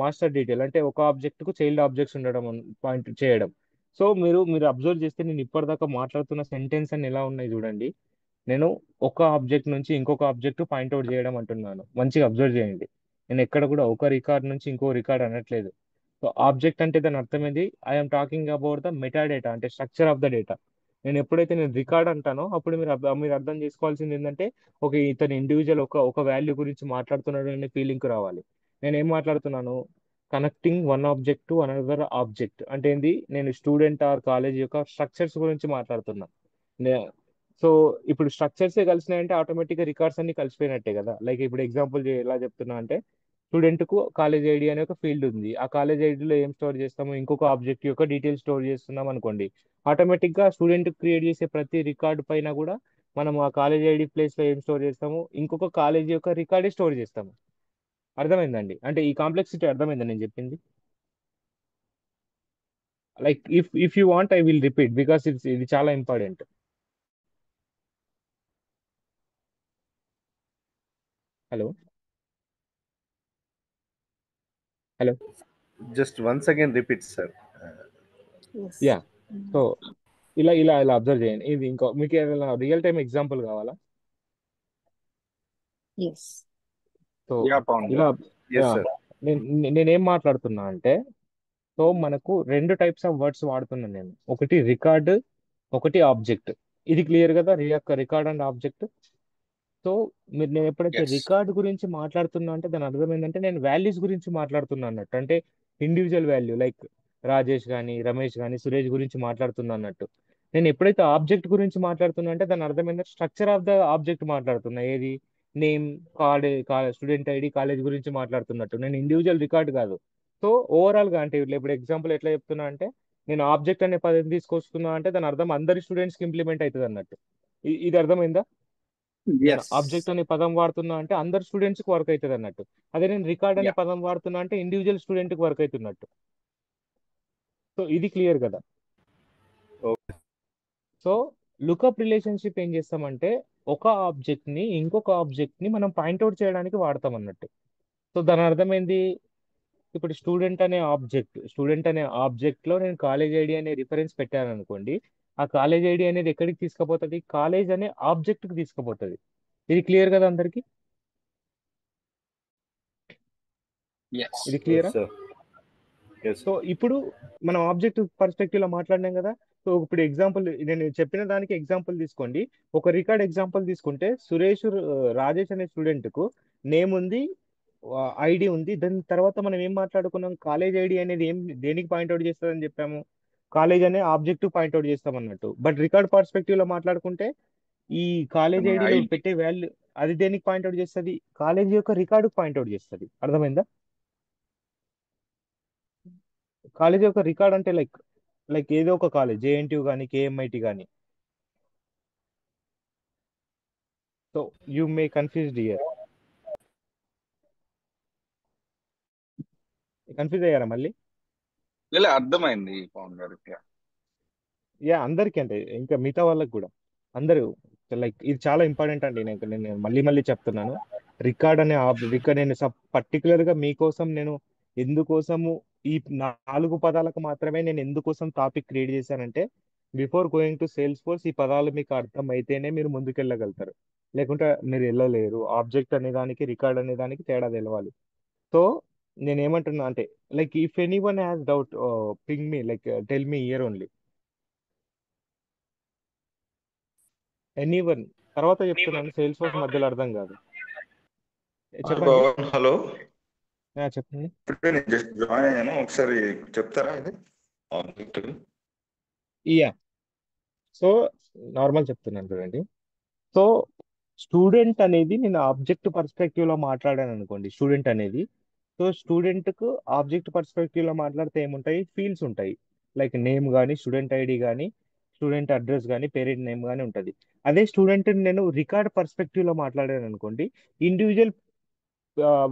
మాస్టర్ డీటెయిల్, అంటే ఒక ఆబ్జెక్ట్ కు చైల్డ్ ఆబ్జెక్ట్స్ ఉండడం, పాయింట్ చేయడం. సో మీరు అబ్జర్వ్ చేస్తే నేను ఇప్పటిదాకా మాట్లాడుతున్న సెంటెన్స్ అని ఎలా ఉన్నాయి చూడండి. నేను ఒక ఆబ్జెక్ట్ నుంచి ఇంకొక ఆబ్జెక్ట్ పాయింట్అవుట్ చేయడం అంటున్నాను. మంచిగా అబ్జర్వ్ చేయండి. నేను ఎక్కడ కూడా ఒక రికార్డ్ నుంచి ఇంకో రికార్డ్ అనట్లేదు. సో ఆబ్జెక్ట్ అంటే దాని అర్థం ఏంది? I'm talking about the meta data, అంటే స్ట్రక్చర్ ఆఫ్ ద డేటా. నేను రికార్డ్ అంటానో అప్పుడు మీరు అర్థం చేసుకోవాల్సింది ఏంటంటే ఇతను ఇండివిజువల్ ఒక వాల్యూ గురించి మాట్లాడుతున్నాడు అనే ఫీలింగ్ రావాలి. నేను ఏం మాట్లాడుతున్నాను? Connecting one object to another object అంటే ఏంది? నేను స్టూడెంట్ ఆర్ కాలేజ్ యొక్క స్ట్రక్చర్స్ గురించి మాట్లాడుతున్నా. సో ఇప్పుడు స్ట్రక్చర్సే కలిసినాయంటే ఆటోమేటిక్గా రికార్డ్స్ అన్ని కలిసిపోయినట్టే కదా. లైక్ ఇప్పుడు ఎగ్జాంపుల్ ఎలా చెప్తున్నా అంటే, స్టూడెంట్ కు కాలేజ్ ఐడి అనే ఒక ఫీల్డ్ ఉంది. ఆ కాలేజ్ ఐడిలో ఏం స్టోర్ చేస్తాము? ఇంకొక ఆబ్జెక్ట్ యొక్క డీటెయిల్స్ స్టోర్ చేస్తున్నాం అనుకోండి. ఆటోమేటిక్ గా స్టూడెంట్ క్రియేట్ చేసే ప్రతి రికార్డ్ పైన కూడా మనం ఆ కాలేజ్ ఐడి ప్లేస్ లో ఏం స్టోర్ చేస్తాము? ఇంకొక కాలేజ్ యొక్క రికార్డే స్టోర్ చేస్తాము. అర్థమైందండి? అంటే ఈ కాంప్లెక్సిటీ అర్థమైందా నేను చెప్పింది? Like if you want I will repeat because ఇది చాలా important. Hello hello Just once again repeat, sir. Yes. Yeah. So ఇలా అబ్జర్వ్ చేయండి. ఇది ఇంకో మీకు ఏదైనా రియల్ టైం ఎగ్జాంపుల్ కావాలా? Yes. సో Yeah, Pawan ఇలా garu. Yes, yeah, sir. నేనేం మాట్లాడుతున్నా అంటే, సో మనకు రెండు టైప్స్ ఆఫ్ వర్డ్స్ వాడుతున్నాను నేను. ఒకటి రికార్డ్, ఒకటి ఆబ్జెక్ట్. ఇది క్లియర్ కదా? Record and object. సో నేను ఎప్పుడైతే Yes. రికార్డ్ గురించి మాట్లాడుతున్నా అంటే దాని అర్థం ఏంటంటే నేను వాల్యూస్ గురించి మాట్లాడుతున్నా అన్నట్టు. అంటే ఇండివిజువల్ వాల్యూ లైక్ రాజేష్ కానీ, రమేష్ కానీ, సురేష్ గురించి మాట్లాడుతున్నా అన్నట్టు. నేను ఎప్పుడైతే ఆబ్జెక్ట్ గురించి మాట్లాడుతున్నా అంటే దాని అర్థం ఏంటంటే స్ట్రక్చర్ ఆఫ్ ద ఆబ్జెక్ట్ మాట్లాడుతున్నా. ఏది? నేమ్, స్టూడెంట్ ఐడి, కాలేజ్ గురించి మాట్లాడుతున్నట్టు. నేను ఇండివిజువల్ రికార్డ్ కాదు. సో ఓవరాల్ గా అంటే ఇప్పుడు ఎగ్జాంపుల్ ఎట్లా చెప్తున్నా అంటే, నేను ఆబ్జెక్ట్ అనే పదం తీసుకొస్తున్నా అంటే దాని అర్థం అందరి స్టూడెంట్స్ కి ఇంప్లిమెంట్ అవుతుంది అన్నట్టు. ఇది అర్థమైందా? నేను Yes. ఆబ్జెక్ట్ అనే పదం వాడుతున్నా అంటే అందరు స్టూడెంట్స్ కి వర్క్ అవుతుంది అన్నట్టు. అదే నేను రికార్డ్ అనే Yeah. పదం వాడుతున్నా అంటే ఇండివిజువల్ స్టూడెంట్ కి వర్క్ అవుతున్నట్టు. సో ఇది క్లియర్ కదా? Okay. సో లుకప్ రిలేషన్షిప్ ఏం చేస్తామంటే ఒక ఆబ్జెక్ట్ ని ఇంకొక ఆబ్జెక్ట్ ని మనం పాయింట్అవుట్ చేయడానికి వాడతాం అన్నట్టు. సో దాని అర్థం ఏంది? ఇప్పుడు స్టూడెంట్ అనే ఆబ్జెక్ట్ లో నేను కాలేజ్ ఐడి అనే రిఫరెన్స్ పెట్టాను అనుకోండి. ఆ కాలేజ్ ఐడి అనేది ఎక్కడికి తీసుకుపోతుంది? కాలేజ్ అనే ఆబ్జెక్ట్ కి తీసుకుపోతుంది. ఇది క్లియర్ కదా అందరికి? Yes. ఇది Yes, క్లియరా? sir. Yes, so sir. ఇప్పుడు మనం ఆబ్జెక్ట్ పర్స్పెక్టివ్ లో మాట్లాడినాం కదా. సో ఇప్పుడు ఎగ్జాంపుల్, నేను చెప్పిన దానికి ఎగ్జాంపుల్ తీసుకోండి. ఒక రికార్డ్ ఎగ్జాంపుల్ తీసుకుంటే రాజేష్ అనే స్టూడెంట్ కు నేమ్ ఉంది, ఐడి ఉంది. దాని తర్వాత మనం ఏం మాట్లాడుకున్నాం? కాలేజ్ ఐడి అనేది దేనికి పాయింట్అవుట్ చేస్తుందని చెప్పాము? కాలేజ్ అనే ఆబ్జెక్ట్ పాయింట్అవుట్ చేస్తాం అన్నట్టు. బట్ రికార్డ్ పర్స్పెక్టివ్ లో మాట్లాడుకుంటే ఈ కాలేజ్ ఐడిలో ID. పెట్టే వాల్యూ అది దేనికి పాయింట్అవుట్ చేస్తుంది? కాలేజ్ యొక్క రికార్డు పాయింట్అవుట్ చేస్తుంది. అర్థమైందా? కాలేజ్ యొక్క రికార్డ్ అంటే లైక్ ఏదో ఒక కాలేజ్, జేఎన్టీయూ కానీ, కేఎంఐటి కానీ. So you may confused year. Confuse అయ్యారా మళ్ళీ? ఇలా అర్థమైంది పవన్ గారు. Yeah. యా, అందరికీ అంటే ఇంకా మిగతా వాళ్ళకి కూడా అందరూ. లైక్ ఇది చాలా ఇంపార్టెంట్ అండి. నేను మళ్ళీ చెప్తున్నాను. రికార్డ్ అనే రికార్డ్ నేను పర్టికులర్ గా మీకోసం నేను ఎందుకోసము ఈ 4 పదాలకు మాత్రమే నేను ఎందుకోసం టాపిక్ క్రియేట్ చేశానంటే, before going to sales force ఈ పదాలు మీకు అర్థం అయితేనే మీరు ముందుకెళ్ళగలుగుతారు. లేకుంటే మీరు వెళ్ళలేరు. ఆబ్జెక్ట్ అనే దానికి, రికార్డ్ అనే దానికి తేడా తెలవాలి. సో నేను ఏమంటున్నా అంటే, like if any one has doubt ping me, like tell me year only. Anyone తర్వాత చెప్తున్నాను, సేల్స్ ఫోర్స్ మధ్యలో అర్థం కాదు. చెప్పండి. పవన్ హలో. చెప్పండి. ఇప్పుడే నేను జస్ట్ జాయిన్ అయ్యాను, ఒకసారి చెప్తారా ఇది ఆబ్జెక్ట్? యా, సో నార్మల్ చెప్తున్నాను చూడండి. సో స్టూడెంట్ అనేది నేను ఆబ్జెక్ట్ పర్స్పెక్టివ్ లో మాట్లాడాను అనుకోండి. స్టూడెంట్ అనేది, సో స్టూడెంట్ కు ఆబ్జెక్ట్ పర్స్పెక్టివ్ లో మాట్లాడితే ఏముంటాయి, ఫీల్డ్స్ ఉంటాయి. లైక్ నేమ్ కానీ, స్టూడెంట్ ఐడి కానీ, స్టూడెంట్ అడ్రస్ కానీ, పేరెంట్ నేమ్ కానీ ఉంటుంది. అదే స్టూడెంట్ నేను రికార్డ్ పర్స్పెక్టివ్ లో మాట్లాడాను అనుకోండి, ఇండివిజువల్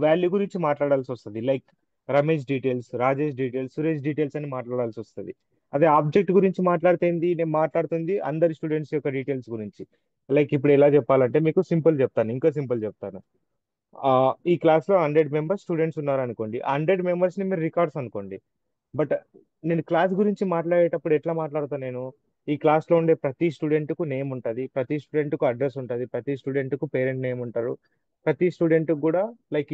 వాల్యూ గురించి మాట్లాడాల్సి వస్తుంది. Like Ramesh details, Rajesh details, Suresh details అని మాట్లాడాల్సి వస్తుంది. అదే ఆబ్జెక్ట్ గురించి మాట్లాడితే ఏంది, నేను మాట్లాడుతుంది అందరి స్టూడెంట్స్ యొక్క డీటెయిల్స్ గురించి. లైక్ ఇప్పుడు ఎలా చెప్పాలంటే మీకు సింపుల్ చెప్తాను, ఇంకా సింపుల్ చెప్తాను. ఆ, ఈ క్లాస్ లో 100 మెంబర్స్ స్టూడెంట్స్ ఉన్నారు అనుకోండి. 100 మెంబర్స్ ని మీరు రికార్డ్స్ అనుకోండి. బట్ నేను క్లాస్ గురించి మాట్లాడేటప్పుడు ఎట్లా మాట్లాడతాను నేను, ఈ క్లాస్ లో ఉండే ప్రతి స్టూడెంట్ కు నేమ్ ఉంటుంది, ప్రతి స్టూడెంట్ కు అడ్రస్ ఉంటుంది, ప్రతి స్టూడెంట్ కు పేరెంట్ నేమ్ ఉంటారు, ప్రతి స్టూడెంట్ కూడా like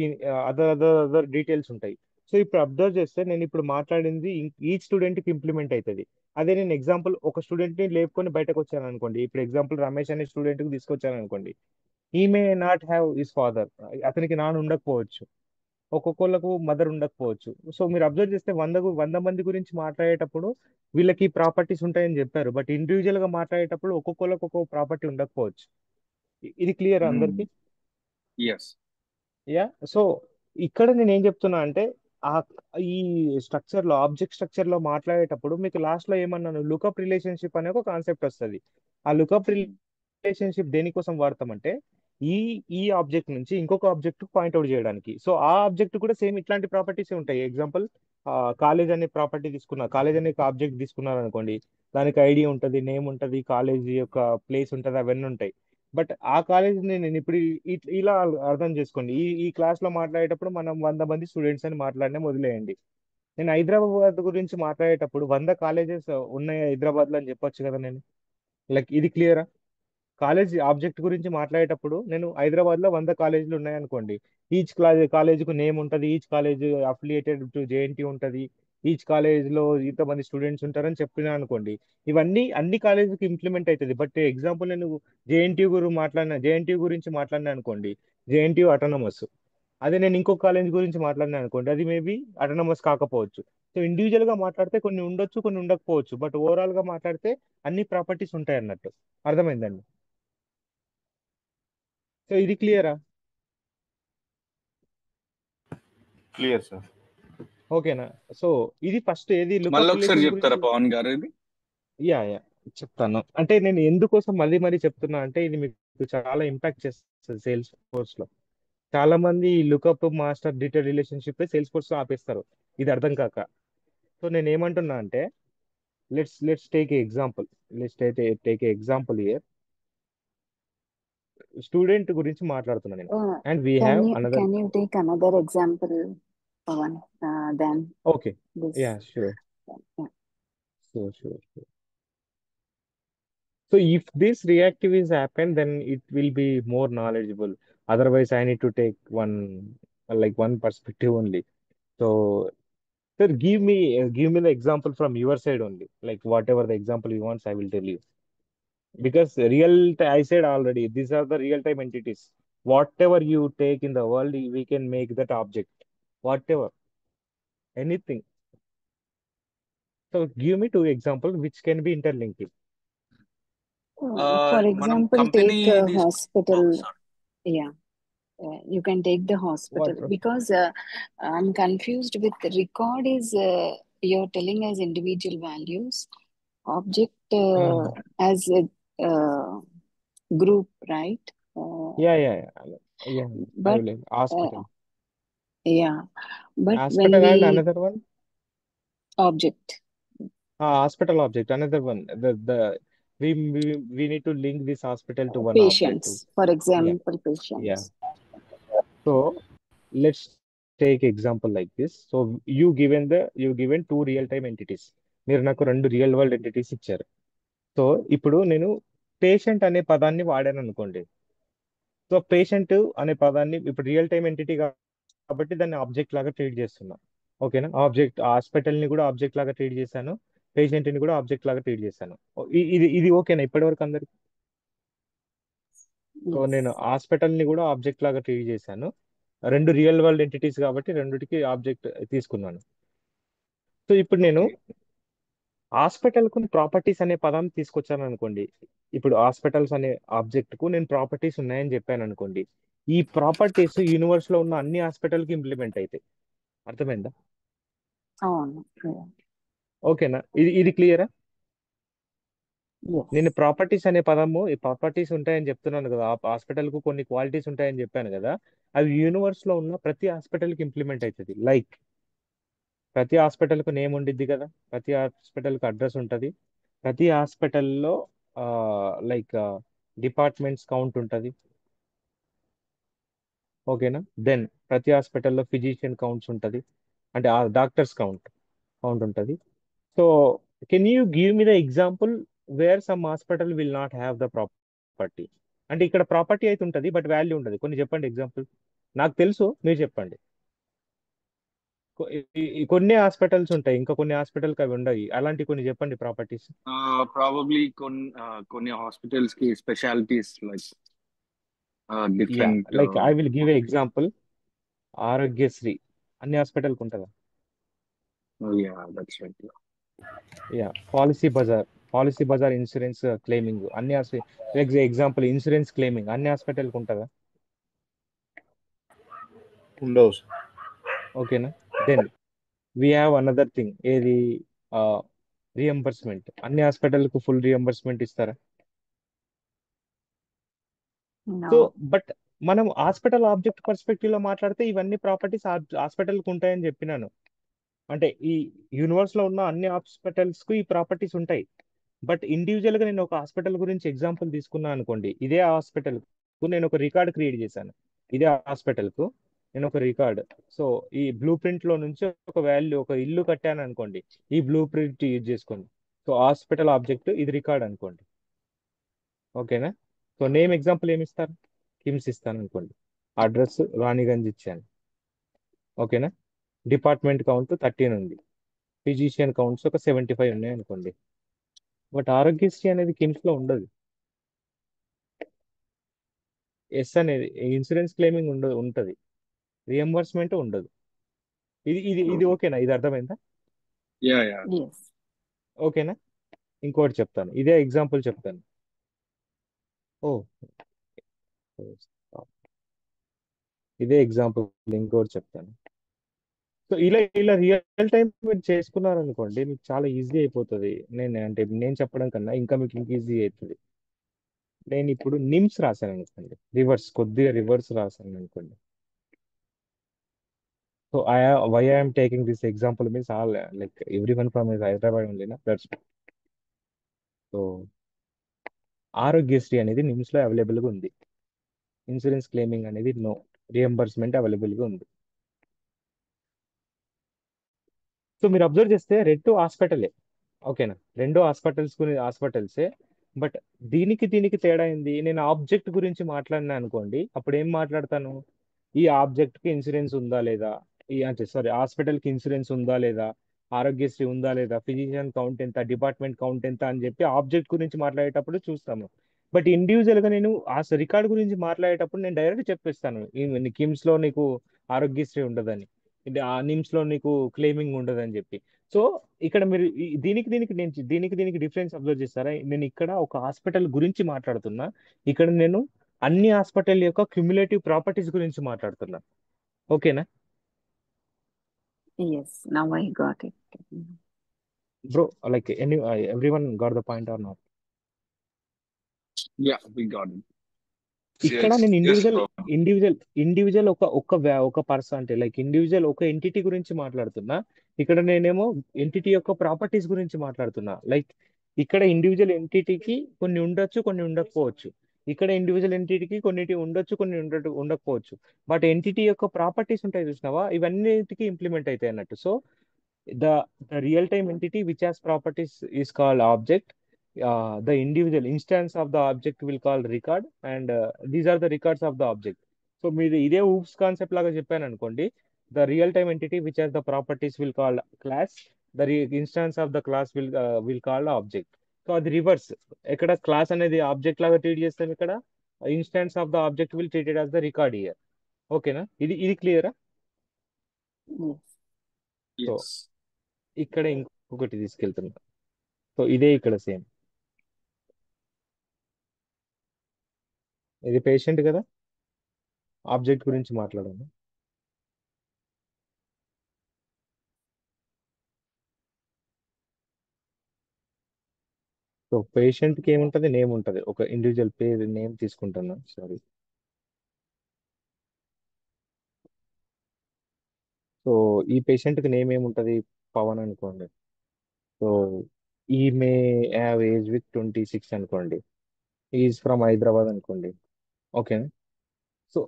other other other details ఉంటాయి. సో ఇప్పుడు అబ్జర్వ్ చేస్తే నేను ఇప్పుడు మాట్లాడింది ఈ స్టూడెంట్ కి ఇంప్లిమెంట్ అవుతుంది. అదే నేను ఎగ్జాంపుల్ ఒక స్టూడెంట్ ని లేపుకొని బయటకు వచ్చాను అనుకోండి. ఇప్పుడు ఎగ్జాంపుల్ రమేష్ అనే స్టూడెంట్ కి తీసుకొచ్చాను అనుకోండి. ఈ may not have his father, అతనికి నాన్న ఉండకపోవచ్చు, ఒక్కొక్కళ్ళకు మదర్ ఉండకపోవచ్చు. సో మీరు అబ్జర్వ్ చేస్తే 100 మంది గురించి మాట్లాడేటప్పుడు వీళ్ళకి ప్రాపర్టీస్ ఉంటాయని చెప్పారు, బట్ ఇండివిజువల్ గా మాట్లాడేటప్పుడు ఒక్కొక్కళ్ళకి ఒక్కొక్క ప్రాపర్టీ ఉండకపోవచ్చు. ఇది క్లియర్ అందరికి? ఎస్. యా. సో ఇక్కడ నేను ఏం చెప్తున్నా అంటే, ఆ ఈ స్ట్రక్చర్ లో, ఆబ్జెక్ట్ స్ట్రక్చర్ లో మాట్లాడేటప్పుడు మీకు లాస్ట్ లో ఏమన్నాను, లుకప్ రిలేషన్షిప్ అనే ఒక కాన్సెప్ట్ వస్తుంది. ఆ లుకప్ రిలేషన్షిప్ దేనికోసం వాడతామంటే, ఈ ఈ ఆబ్జెక్ట్ నుంచి ఇంకొక ఆబ్జెక్ట్ పాయింట్అవుట్ చేయడానికి. సో ఆ ఆబ్జెక్ట్ కూడా సేమ్ ఇట్లాంటి ప్రాపర్టీస్ ఉంటాయి. ఎగ్జాంపుల్, కాలేజ్ అనే ప్రాపర్టీ తీసుకున్నా, కాలేజ్ అనే ఆబ్జెక్ట్ తీసుకున్నారు అనుకోండి. దానికి ఐడి ఉంటుంది, నేమ్ ఉంటుంది, కాలేజ్ యొక్క ప్లేస్ ఉంటుంది, అవన్నీ ఉంటాయి. బట్ ఆ కాలేజ్ నేను ఇప్పుడు ఇలా అర్థం చేసుకోండి. ఈ క్లాస్ లో మాట్లాడేటప్పుడు మనం 100 మంది స్టూడెంట్స్ అని మాట్లాడినా వదిలేయండి. నేను హైదరాబాద్ గురించి మాట్లాడేటప్పుడు 100 కాలేజెస్ ఉన్నాయి హైదరాబాద్ లో అని చెప్పొచ్చు కదా నేను. లైక్ ఇది క్లియరా? కాలేజ్ ఆబ్జెక్ట్ గురించి మాట్లాడేటప్పుడు నేను హైదరాబాద్ లో 100 కాలేజీలు ఉన్నాయనుకోండి. ఈచ్ కాలేజ్ కు నేమ్ ఉంటుంది, each college affiliated to JNT ఉంటుంది, ఈచ్ కాలేజ్ లో ఇంతమంది స్టూడెంట్స్ ఉంటారని చెప్పినా అనుకోండి. ఇవన్నీ అన్ని కాలేజీకి ఇంప్లిమెంట్ అవుతుంది. బట్ ఎగ్జాంపుల్ నేను జేఎన్టీ గురించి మాట్లాడినా అనుకోండి, జేఎన్టీ అటానమస్. అదే నేను ఇంకో కాలేజ్ గురించి మాట్లాడినా అనుకోండి, అది మేబీ అటానమస్ కాకపోవచ్చు. సో ఇండివిజువల్ గా మాట్లాడితే కొన్ని ఉండొచ్చు, కొన్ని ఉండకపోవచ్చు, బట్ ఓవరాల్ గా మాట్లాడితే అన్ని ప్రాపర్టీస్ ఉంటాయి అన్నట్టు. అర్థమైందండి? సో ఇది క్లియరా? Clear sir. ఓకేనా? సో ఇది ఫస్ట్ ఏది, మళ్ళీ లుకప్ ఒకసారి రిలేషన్ చెప్తారా గురించి. పవన్ గారు ఇది? యా చెప్తాను. అంటే నేను ఎందుకోసం మళ్ళీ మళ్ళీ చెప్తున్నా అంటే, ఇది మీకు చాలా ఇంపాక్ట్ చేస్తుంది సేల్స్ ఫోర్స్ లో. చాలా మంది lookup master detail relationship sales force లో ఆపేస్తారు, ఇది అర్థం కాక. సో నేను ఏమంటున్నా అంటే, let's take a example. Let's take a example year. Student గురించి మాట్లాడుతున్నా నేను, Uh, and we can have you another. can you take another example, Pawan? Than okay. this. Yeah sure. Yeah. Sure. So if this reactive is happened, then it will be more knowledgeable. Otherwise, I need to take one perspective only. So, sir, give me the example from your side only. Like whatever the example you want, I will tell you. Because I said already, these are the real time entities. Whatever you take in the world, we can make that object. Whatever, anything. So give me two examples which can be interlinked. For మనం example, company take a తీసుకు hospital. Sorry. Yeah, you can take the hospital What? because I'm confused with the record is you're telling as individual values, object Hmm. as a uh, group, right? Yeah. I But will. uh, Hospital. yeah, but when Hospital and we another one. object, Hospital object, another one. We need to link this hospital to one object. patients, for Yeah, example, yeah. patients. So let's take example like this. So you given two real time entities. మీరు నాకు రెండు real world entities ఇచ్చారు. So ఇప్పుడు నేను patient అనే పదాన్ని వాడాను అనుకోండి. సో పేషెంట్ అనే పదాన్ని ఇప్పుడు రియల్ టైం ఎంటిటీ కాబట్టి దాన్ని ఆబ్జెక్ట్ లాగా ట్రీట్ చేస్తున్నా. ఓకేనా? ఆబ్జెక్ట్ హాస్పిటల్ ని కూడా ఆబ్జెక్ట్ లాగా ట్రీట్ చేశాను, పేషెంట్ ని కూడా ఆబ్జెక్ట్ లాగా ట్రీట్ చేశాను. ఇది ఓకేనా ఇప్పటి వరకు అందరికి? So yes. నేను హాస్పిటల్ని కూడా ఆబ్జెక్ట్ లాగా ట్రీట్ చేశాను. రెండు రియల్ వరల్డ్ ఎంటిటీస్ కాబట్టి రెండిటికి ఆబ్జెక్ట్ తీసుకున్నాను. సో ఇప్పుడు నేను ఓకే. హాస్పిటల్కు ప్రాపర్టీస్ అనే పదం తీసుకొచ్చాను అనుకోండి. ఇప్పుడు హాస్పిటల్స్ అనే ఆబ్జెక్ట్ కు నేను ప్రాపర్టీస్ ఉన్నాయని చెప్పాను అనుకోండి. ఈ ప్రాపర్టీస్ యూనివర్స్ లో ఉన్న అన్ని హాస్పిటల్కి ఇంప్లిమెంట్ అవుతాయి. అర్థమైందా? అవును. Yeah. ఓకేనా? ఇది క్లియరా? Yes. నేను ప్రాపర్టీస్ అనే పదము ఈ ప్రాపర్టీస్ ఉంటాయని చెప్తున్నాను కదా. ఆ హాస్పిటల్ కు కొన్ని క్వాలిటీస్ ఉంటాయని చెప్పాను కదా. అవి యూనివర్స్ లో ఉన్న ప్రతి హాస్పిటల్ కి ఇంప్లిమెంట్ అవుతుంది. లైక్ ప్రతి హాస్పిటల్ కు నేమ్ ఉండిద్ది కదా, ప్రతి హాస్పిటల్ కు అడ్రస్ ఉంటుంది, ప్రతి హాస్పిటల్లో లైక్ డిపార్ట్మెంట్స్ కౌంట్ ఉంటుంది. ఓకేనా? దెన్ ప్రతి హాస్పిటల్లో ఫిజిషియన్ కౌంట్స్ ఉంటుంది, అంటే ఆ డాక్టర్స్ కౌంట్ ఉంటుంది. So can you give me the example wear some hospital will not have the property? అంటే ఇక్కడ ప్రాపర్టీ అయితే ఉంటుంది బట్ వాల్యూ ఉండదు. కొన్ని చెప్పండి ఎగ్జాంపుల్. నాకు తెలుసు, మీరు చెప్పండి. కొన్ని హాస్పిటల్స్ ఉంటాయి, ఇంకా కొన్ని హాస్పిటల్కి అవి ఉండవు. అలాంటి కొన్ని చెప్పండి ప్రాపర్టీస్. ప్రాబబ్లీ కొన్ని హాస్పిటల్స్ కి specialities like ya, different. Like I will give a example. Aarogyasri అన్ని హాస్పిటల్కి ఉంటుందా? Ya, that's right. Ya. Policybazaar insurance claiming అన్ని ఎగ్జాంపుల్ ఇన్సూరెన్స్ క్లెయిమింగ్ అన్ని హాస్పిటల్కి ఉంటుందా? ఉండవు. ఓకేనా? Then we have another thing, ఏది? రియంబర్స్మెంట్. అన్ని హాస్పిటల్కు ఫుల్ రియంబర్స్మెంట్ ఇస్తారా? So No. బట్ మనం హాస్పిటల్ ఆబ్జెక్ట్ పర్స్పెక్టివ్ లో మాట్లాడితే ఇవన్నీ ప్రాపర్టీస్ హాస్పిటల్కి ఉంటాయని చెప్పినాను. అంటే ఈ యూనివర్స్ లో ఉన్న అన్ని హాస్పిటల్స్ కు ఈ ప్రాపర్టీస్ ఉంటాయి. బట్ ఇండివిజువల్ గా నేను ఒక హాస్పిటల్ గురించి ఎగ్జాంపుల్ తీసుకున్నా అనుకోండి. ఇదే హాస్పిటల్ కు నేను ఒక రికార్డ్ క్రియేట్ చేశాను. ఇదే హాస్పిటల్ కు నేను ఒక రికార్డ్. సో ఈ బ్లూ ప్రింట్ లో నుంచి ఒక ఇల్లు కట్టాను అనుకోండి. ఈ బ్లూ ప్రింట్ యూజ్ చేసుకోండి. సో హాస్పిటల్ ఆబ్జెక్ట్ ఇది రికార్డ్ అనుకోండి. ఓకేనా? సో నేమ్ ఎగ్జాంపుల్ ఏమి ఇస్తారు? కిమ్స్ ఇస్తాను అనుకోండి. అడ్రస్ రాణిగంజ్ ఇచ్చాను. ఓకేనా? డిపార్ట్మెంట్ కౌంట్ 13 ఉంది. ఫిజిషియన్ కౌంట్స్ ఒక 75 ఉన్నాయి అనుకోండి. బట్ ఆరోగ్యశ్రీ అనేది కిమ్స్ లో ఉండదు. ఎస్ అనేది ఇన్సూరెన్స్ క్లెయిమింగ్ ఉంటుంది, రియంబర్స్మెంట్ ఉండదు. ఇది ఓకేనా? ఇది అర్థమైందా? Yeah, yeah. Yes. ఓకేనా? ఇంకోటి చెప్తాను, ఇదే ఎగ్జాంపుల్ చెప్తాను. ఓ ఇదే ఎగ్జాంపుల్ ఇంకోటి చెప్తాను. సో ఇలా రియల్ టైం మీరు చేసుకున్నారనుకోండి, మీకు చాలా ఈజీ అయిపోతుంది. నేను చెప్పడం కన్నా ఇంకా మీకు ఇంక ఈజీ అవుతుంది. నేను ఇప్పుడు నిమ్స్ రాశాను అనుకోండి, కొద్దిగా రివర్స్ రాశాను అనుకోండి. So why I'm taking this example means all like every one from Hyderabad only నా. సో ఆరోగ్యశ్రీ అనేది నిమ్స్ లో అవైలబుల్గా ఉంది. ఇన్సూరెన్స్ క్లెయిమింగ్ అనేది నో, రియంబర్స్మెంట్ అవైలబుల్గా ఉంది. సో మీరు అబ్జర్వ్ చేస్తే రెండు హాస్పిటలే. ఓకేనా? రెండు హాస్పిటల్సే. బట్ దీనికి తేడా ఏంది? నేను ఆబ్జెక్ట్ గురించి మాట్లాడినా అనుకోండి, అప్పుడు ఏం మాట్లాడతాను? ఈ ఆబ్జెక్ట్ కి ఇన్సూరెన్స్ ఉందా లేదా, అంటే సారీ, హాస్పిటల్ కి ఇన్సూరెన్స్ ఉందా లేదా, ఆరోగ్యశ్రీ ఉందా లేదా, ఫిజిషియన్ కౌంట్ ఎంత, డిపార్ట్మెంట్ కౌంట్ ఎంత అని చెప్పి ఆబ్జెక్ట్ గురించి మాట్లాడేటప్పుడు చూస్తాము. బట్ ఇండివిజువల్ గా నేను ఆ రికార్డ్ గురించి మాట్లాడేటప్పుడు నేను డైరెక్ట్ చెప్పేస్తాను, కిమ్స్ లో నీకు ఆరోగ్యశ్రీ ఉండదని, ఆ నిమ్స్ లో నీకు క్లెయిమింగ్ ఉండదని చెప్పి. సో ఇక్కడ మీరు దీనికి డిఫరెన్స్ అబ్జర్వ్ చేస్తారా? నేను ఇక్కడ ఒక హాస్పిటల్ గురించి మాట్లాడుతున్నా, ఇక్కడ నేను అన్ని హాస్పిటల్ యొక్క క్యుములేటివ్ ప్రాపర్టీస్ గురించి మాట్లాడుతున్నా. ఓకేనా Yes. Now I got it. Bro? Like everyone got the point or not? Yeah, we got it. ఇక్కడ Yes, నేను yes, bro. ఇండివిజువల్ ఒక పర్సన్, అంటే లైక్ ఇండివిజువల్ ఒక ఎంటిటీ గురించి మాట్లాడుతున్నా. ఇక్కడ నేనేమో ఎంటిటీ యొక్క ప్రాపర్టీస్ గురించి మాట్లాడుతున్నా. లైక్ ఇక్కడ ఇండివిజువల్ ఎంటిటీకి కొన్ని ఉండొచ్చు, కొన్ని ఉండకపోవచ్చు. ఇక్కడ ఇండివిజువల్ ఎంటిటీకి కొన్నిటి ఉండొచ్చు, కొన్ని ఉండకపోవచ్చు. బట్ ఎంటిటీ యొక్క ప్రాపర్టీస్ ఉంటాయి చూసినావా, ఇవన్నిటికీ ఇంప్లిమెంట్ అవుతాయి అన్నట్టు. So the real time entity which has properties is called object. The individual instance of the object will call record, and these are the records of the object. So మీరు ఇదే oops concept లాగా చెప్పాను అనుకోండి, the real time entity which has the properties will call class, the instance of the class will call object. So అది reverse. ఎక్కడ class అనేది object లాగా treat చేస్తాం, ఇక్కడ instance of the object will treated as the record here. ఓకేనా, ఇది క్లియరా? Yes. So Yes. ఇక్కడ ఇంకొకటి తీసుకెళ్తున్నా. సో ఇదే ఇక్కడ సేమ్, ఇది పేషెంట్ కదా, ఆబ్జెక్ట్ గురించి మాట్లాడాము. సో పేషెంట్కి ఏముంటుంది, నేమ్ ఉంటుంది, ఒక ఇండివిజువల్ పేరు నేమ్ తీసుకుంటున్నా, సారీ. సో ఈ పేషెంట్కి నేమ్ ఏముంటుంది, పవన్ అనుకోండి. సో ఈ మే హ్యావ్ ఏజ్ విత్ 26 అనుకోండి, ఈజ్ ఫ్రమ్ హైదరాబాద్ అనుకోండి. ఓకేనా. సో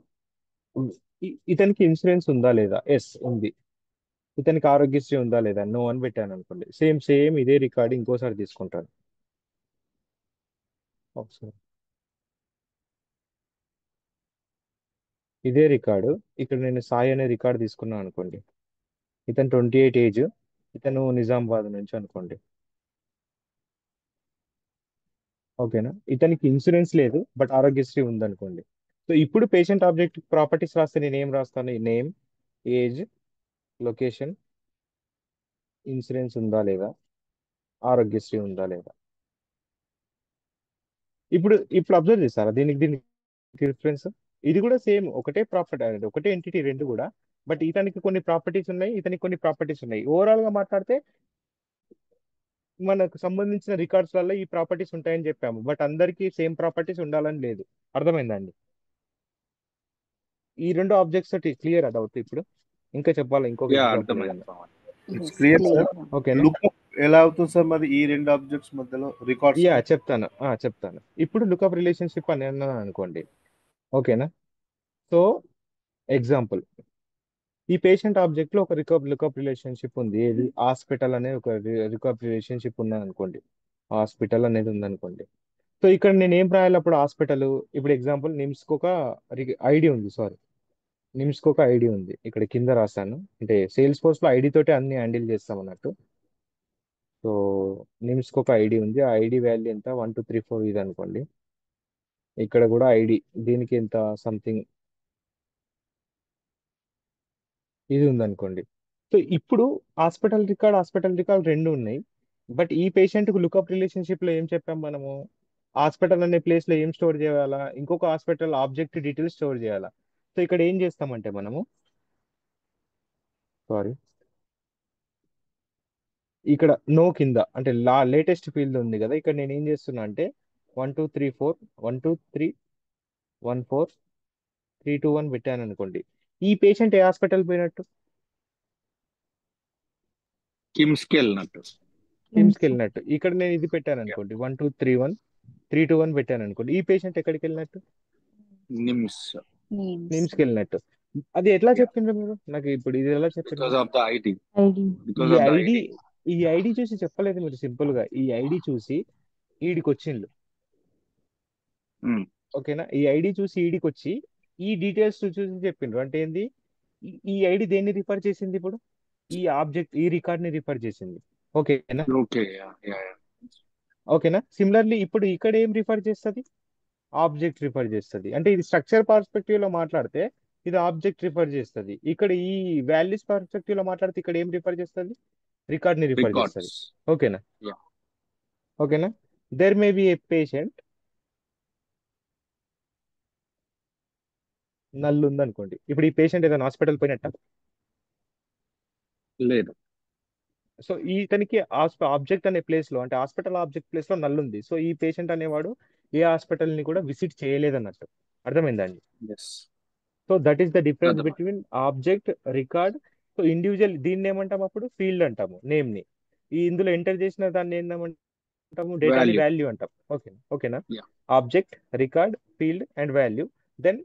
ఇతనికి ఇన్సూరెన్స్ ఉందా లేదా, ఎస్ ఉంది. ఇతనికి ఆరోగ్యశ్రీ ఉందా లేదా, నో అని పెట్టాను అనుకోండి. సేమ్ సేమ్ ఇదే రికార్డు ఇంకోసారి తీసుకుంటాను ఒకసారి. ఇదే రికార్డు ఇక్కడ నేను సాయి అనే రికార్డు తీసుకున్నాను అనుకోండి. ఇతను 28 ఏజ్, ఇతను నిజామాబాద్ నుంచి అనుకోండి. ఓకేనా. ఇతనికి ఇన్సూరెన్స్ లేదు బట్ ఆరోగ్యశ్రీ ఉందనుకోండి. సో ఇప్పుడు పేషెంట్ ఆబ్జెక్ట్ ప్రాపర్టీస్ రాస్తే నేను ఏం రాస్తాను, నేమ్, ఏజ్, లొకేషన్, ఇన్సూరెన్స్ ఉందా లేదా, ఆరోగ్యశ్రీ ఉందా లేదా. ఇప్పుడు అబ్జర్వ్ చేస్తారా దీనికి డిఫరెన్స్. ఇది కూడా సేమ్ ఒకటే ప్రాపర్టీ అనేది, ఒకటే ఎంటిటీ రెండు కూడా. బట్ ఇతనికి కొన్ని ప్రాపర్టీస్ ఉన్నాయి, ఇతనికి కొన్ని ప్రాపర్టీస్ ఉన్నాయి. ఓవరాల్ గా మాట్లాడితే మనకు సంబంధించిన రికార్డ్స్ వల్ల ఈ ప్రాపర్టీస్ ఉంటాయని చెప్పాము, బట్ అందరికీ సేమ్ ప్రాపర్టీస్ ఉండాలని లేదు. అర్థమైందండి. ఈ రెండు ఆబ్జెక్ట్స్ క్లియర్ డౌట్. ఇప్పుడు ఇంకా చెప్పాలి ఇంకొక Yeah, ఎగ్జాంపుల్ అర్థమైంది. ఏదన్నా. It's Yes, clear clear. Sir. ఓకేనా. లుక్అప్ ఎలా అవుతుంది సార్ మరి ఈ రెండు ఆబ్జెక్ట్స్ మధ్యలో రికార్డ్స్? యా చెప్తాను. ఇప్పుడు లుకప్ రిలేషన్షిప్ అని అన్నాను అనుకోండి. ఓకేనా. సో ఎగ్జాంపుల్, ఈ పేషెంట్ ఆబ్జెక్ట్ లో ఒక లుకప్ రిలేషన్షిప్ ఉంది. ఏది, హాస్పిటల్ అనే ఒక లుకప్ రిలేషన్షిప్ ఉన్నది అనుకోండి. హాస్పిటల్ అనేది ఉందనుకోండి. సో ఇక్కడ నేను ఏం రాయాలి అప్పుడు, హాస్పిటల్. ఇప్పుడు ఎగ్జాంపుల్ నిమ్స్కి ఒక ఐడి ఉంది, సారీ, నిమ్స్కి ఒక ఐడి ఉంది. ఇక్కడ కింద రాశాను, అంటే సేల్స్ ఫోర్స్ లో ఐడి తోటి అన్ని హ్యాండిల్ చేస్తాం అన్నట్టు. సో నిమ్స్కి ఒక ఐడి ఉంది, ఆ ఐడి వాల్యూ ఎంత, 1234 ఇది అనుకోండి. ఇక్కడ కూడా ఐడి, దీనికి ఎంత సంథింగ్ ఇది ఉందనుకోండి. సో ఇప్పుడు హాస్పిటల్ రికార్డ్ రెండు ఉన్నాయి. బట్ ఈ పేషెంట్ కు లుకప్ రిలేషన్షిప్ లో ఏం చెప్పాం మనము, హాస్పిటల్ అనే ప్లేస్ లో ఏం స్టోర్ చేయాలా, ఇంకొక హాస్పిటల్ ఆబ్జెక్ట్ డీటెయిల్స్ స్టోర్ చేయాలా. సో ఇక్కడ ఏం చేస్తామంటే మనము, సారీ, ఇక్కడ నో కింద అంటే లేటెస్ట్ ఫీల్డ్ ఉంది కదా, ఇక్కడ నేను ఏం చేస్తున్నా అంటే 1234 పెట్టాను అనుకోండి. ఈ పేషెంట్ ఏ హాస్పిటల్ పోయినట్టు, కిమ్స్కి వెళ్ళినట్టు. కిమ్స్కి వెళ్ళినట్టు. ఇక్కడ నేను ఇది పెట్టాను అనుకోండి, 1231321 పెట్టాను అనుకోండి. ఈ పేషెంట్ ఎక్కడికి వెళ్ళినట్టు, నిమ్స్. Names. నిమ్స్కి వెళ్ళినట్టు. అది ఎట్లా Yeah. చెప్పిండ్రు మీరు నాకు, ఇప్పుడు ఇది ఎలా చెప్పిండ్రు? Because of the ID. ID. Because ఈ of the ఐడి ID. ఈ ఐడి చూసి చెప్పలేదు మీరు, సింపుల్ గా ఈ ఐడి చూసి ఈడికి వచ్చిండ్రు. Hmm. ఓకేనా. ఈ ఐడి చూసి ఈడికి వచ్చి ఈ డీటెయిల్స్ చూసి చెప్పిండ్రు. అంటే ఏంది, ఈ ఐడి దేన్ని రిఫర్ చేసింది, ఇప్పుడు ఈ ఆబ్జెక్ట్ ఈ రికార్డ్ ని రిఫర్ చేసింది. ఓకేనా. Okay. Yeah. ఓకేనా. సిమిలర్లీ ఇప్పుడు ఇక్కడ ఏం రిఫర్ చేస్తుంది, ఆబ్జెక్ట్ రిఫర్ చేస్తుంది. అంటే ఇది స్ట్రక్చర్ పర్స్పెక్టివ్ లో మాట్లాడితే ఇది ఆబ్జెక్ట్ రిఫర్ చేస్తుంది. ఇక్కడ ఈ వాల్యూస్ పర్స్పెక్టివ్ లో మాట్లాడితే ఇక్కడ ఏం రిఫర్ చేస్తుంది, రికార్డ్ ని రిఫర్ చేస్తుంది. Records. ఓకేనా. Yeah. ఓకేనా. There may be a patient null ఉందనుకోండి. ఇప్పుడు ఈ పేషెంట్ ఏదైనా హాస్పిటల్ పోయినట్ట. లేదు. సో ఇతనికి ఆబ్జెక్ట్ అనే ప్లేస్ లో, అంటే హాస్పిటల్ ఆబ్జెక్ట్ ప్లేస్ లో నల్లు ఉంది. సో ఈ పేషెంట్ అనేవాడు ఏ హాస్పిటల్ ని కూడా విజిట్ చేయలేదన్నట్టు. అర్థమైందండి. Yes. So that is the difference అర్థమైంది. Between object, record. So individual దీన్ని ఏమంటాం అప్పుడు, ఫీల్డ్ అంటాము, నేమ్ ని. ఈ ఇందులో ఎంటర్ చేసిన దాన్ని ఏమంటాము, డేటాని Value. వాల్యూ అంటాం. ఓకేనా. Yeah. Object, record, field and value. Then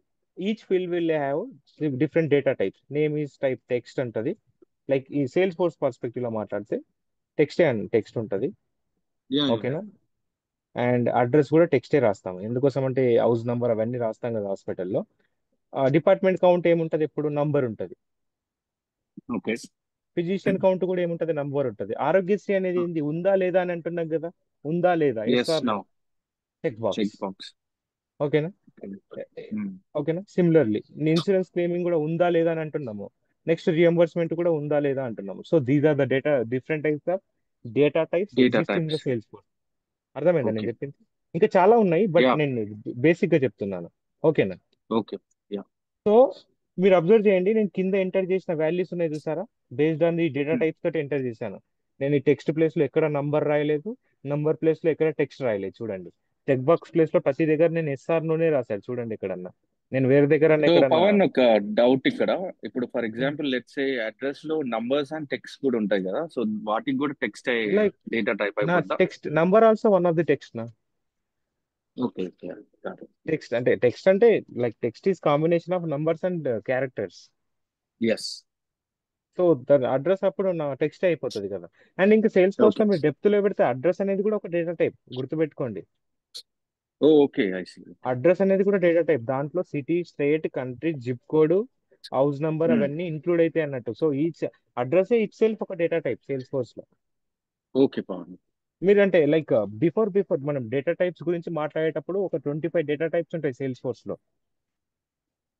each field will have different data types. Name is type text ఉంటుంది. లైక్ ఈ సేల్స్ ఫోర్స్ పర్స్పెక్టివ్ లో మాట్లాడితే టెక్స్ట్ ఉంటుంది. Yeah. ఓకేనా. అండ్ అడ్రస్ కూడా టెక్స్టే రాస్తాము. ఎందుకోసం అంటే హౌస్ నంబర్ అవన్నీ రాస్తాం కదా హాస్పిటల్లో. డిపార్ట్మెంట్ కౌంట్ ఏముంటది, ఎప్పుడు నంబర్ ఉంటుంది. Okay. ఫిజిషియన్ కౌంట్ కూడా ఏముంటది, నంబర్ ఉంటుంది. ఆరోగ్యశ్రీ అనేది ఏంది, ఉందా లేదా అని అంటున్నాం కదా, ఉందా లేదా, Yes. Yes or no, No. Check box. Checkbox. ఓకేనా? ఉమ్, ఓకేనా? సిమిలర్లీ ఇన్సూరెన్స్ క్లెయిమింగ్ కూడా ఉందా లేదా అని అంటున్నాము. నెక్స్ట్ రియంబర్స్మెంట్ కూడా ఉందా లేదా అంటున్నాము. So these are the data different types of data types data exist in the types. Salesforce. అర్థమైందా ఓకే. నేను చెప్పింది? ఇంకా చాలా ఉన్నాయి, బట్ యా. నేను బేసిక్ గా చెప్తున్నాను. ఓకేనా? ఓకే. యా. సో మీరు అబ్జర్వ్ చేయండి, నేను కింద ఎంటర్ చేసిన వాల్యూస్ ఉన్నాయి చూసారా, based on the data types తోటి ఎంటర్ చేశాను. నేను ఈ టెక్స్ట్ ప్లేస్ లో ఎక్కడ నంబర్ రాయలేదు, నంబర్ ప్లేస్ లో ఎక్కడ టెక్స్ట్ రాయలేదు. చూడండి, చెక్ బాక్స్ ప్లేస్ లో ప్రతి దగ్గర నేను ఎస్ఆర్ నోనే రాశాను. చూడండి ఎక్కడన్నా, నేను వేరే దగ్గర సో ఎక్కడన్నా. పవన్, ఒక డౌట్ ఇక్కడ. ఇప్పుడు for example let's say address లో నంబర్స్ అండ్ టెక్స్ట్ కూడా ఉంటాయి కదా, సో వాటికి కూడా టెక్స్ట్ లైక్ డేటా టైప్ నా అయిపోద్దా? Text number also one of the text నా. ఓకే. టెక్స్ట్ అంటే like text is combination of numbers and characters. Yes. So దాని అడ్రస్ అప్పుడు నా టెక్స్ట్ అయిపోతుంది కదా. అండ్ ఇంకా సేల్స్ ఫోర్స్ ఓకే. లో మీరు డెప్త్ లో పెడితే అడ్రస్ అనేది కూడా ఒక డేటా టైప్, గుర్తుపెట్టుకోండి. Okay, I see. అడ్రస్ అనేది కూడా డేటా టైప్. దాంట్లో city, state, country, zip code, house number అవన్నీ ఇంక్లూడ్ అయితే అన్నట్టు. So each address itself ఒక డేటా టైప్ సేల్స్ ఫోర్స్ లో. ఓకే పవన్. మీరు అంటే లైక్ బిఫోర్ మనం డేటా టైప్స్ గురించి మాట్లాడేటప్పుడు ఒక 25 డేటా టైప్స్ ఉంటాయి సేల్స్ ఫోర్స్ లో.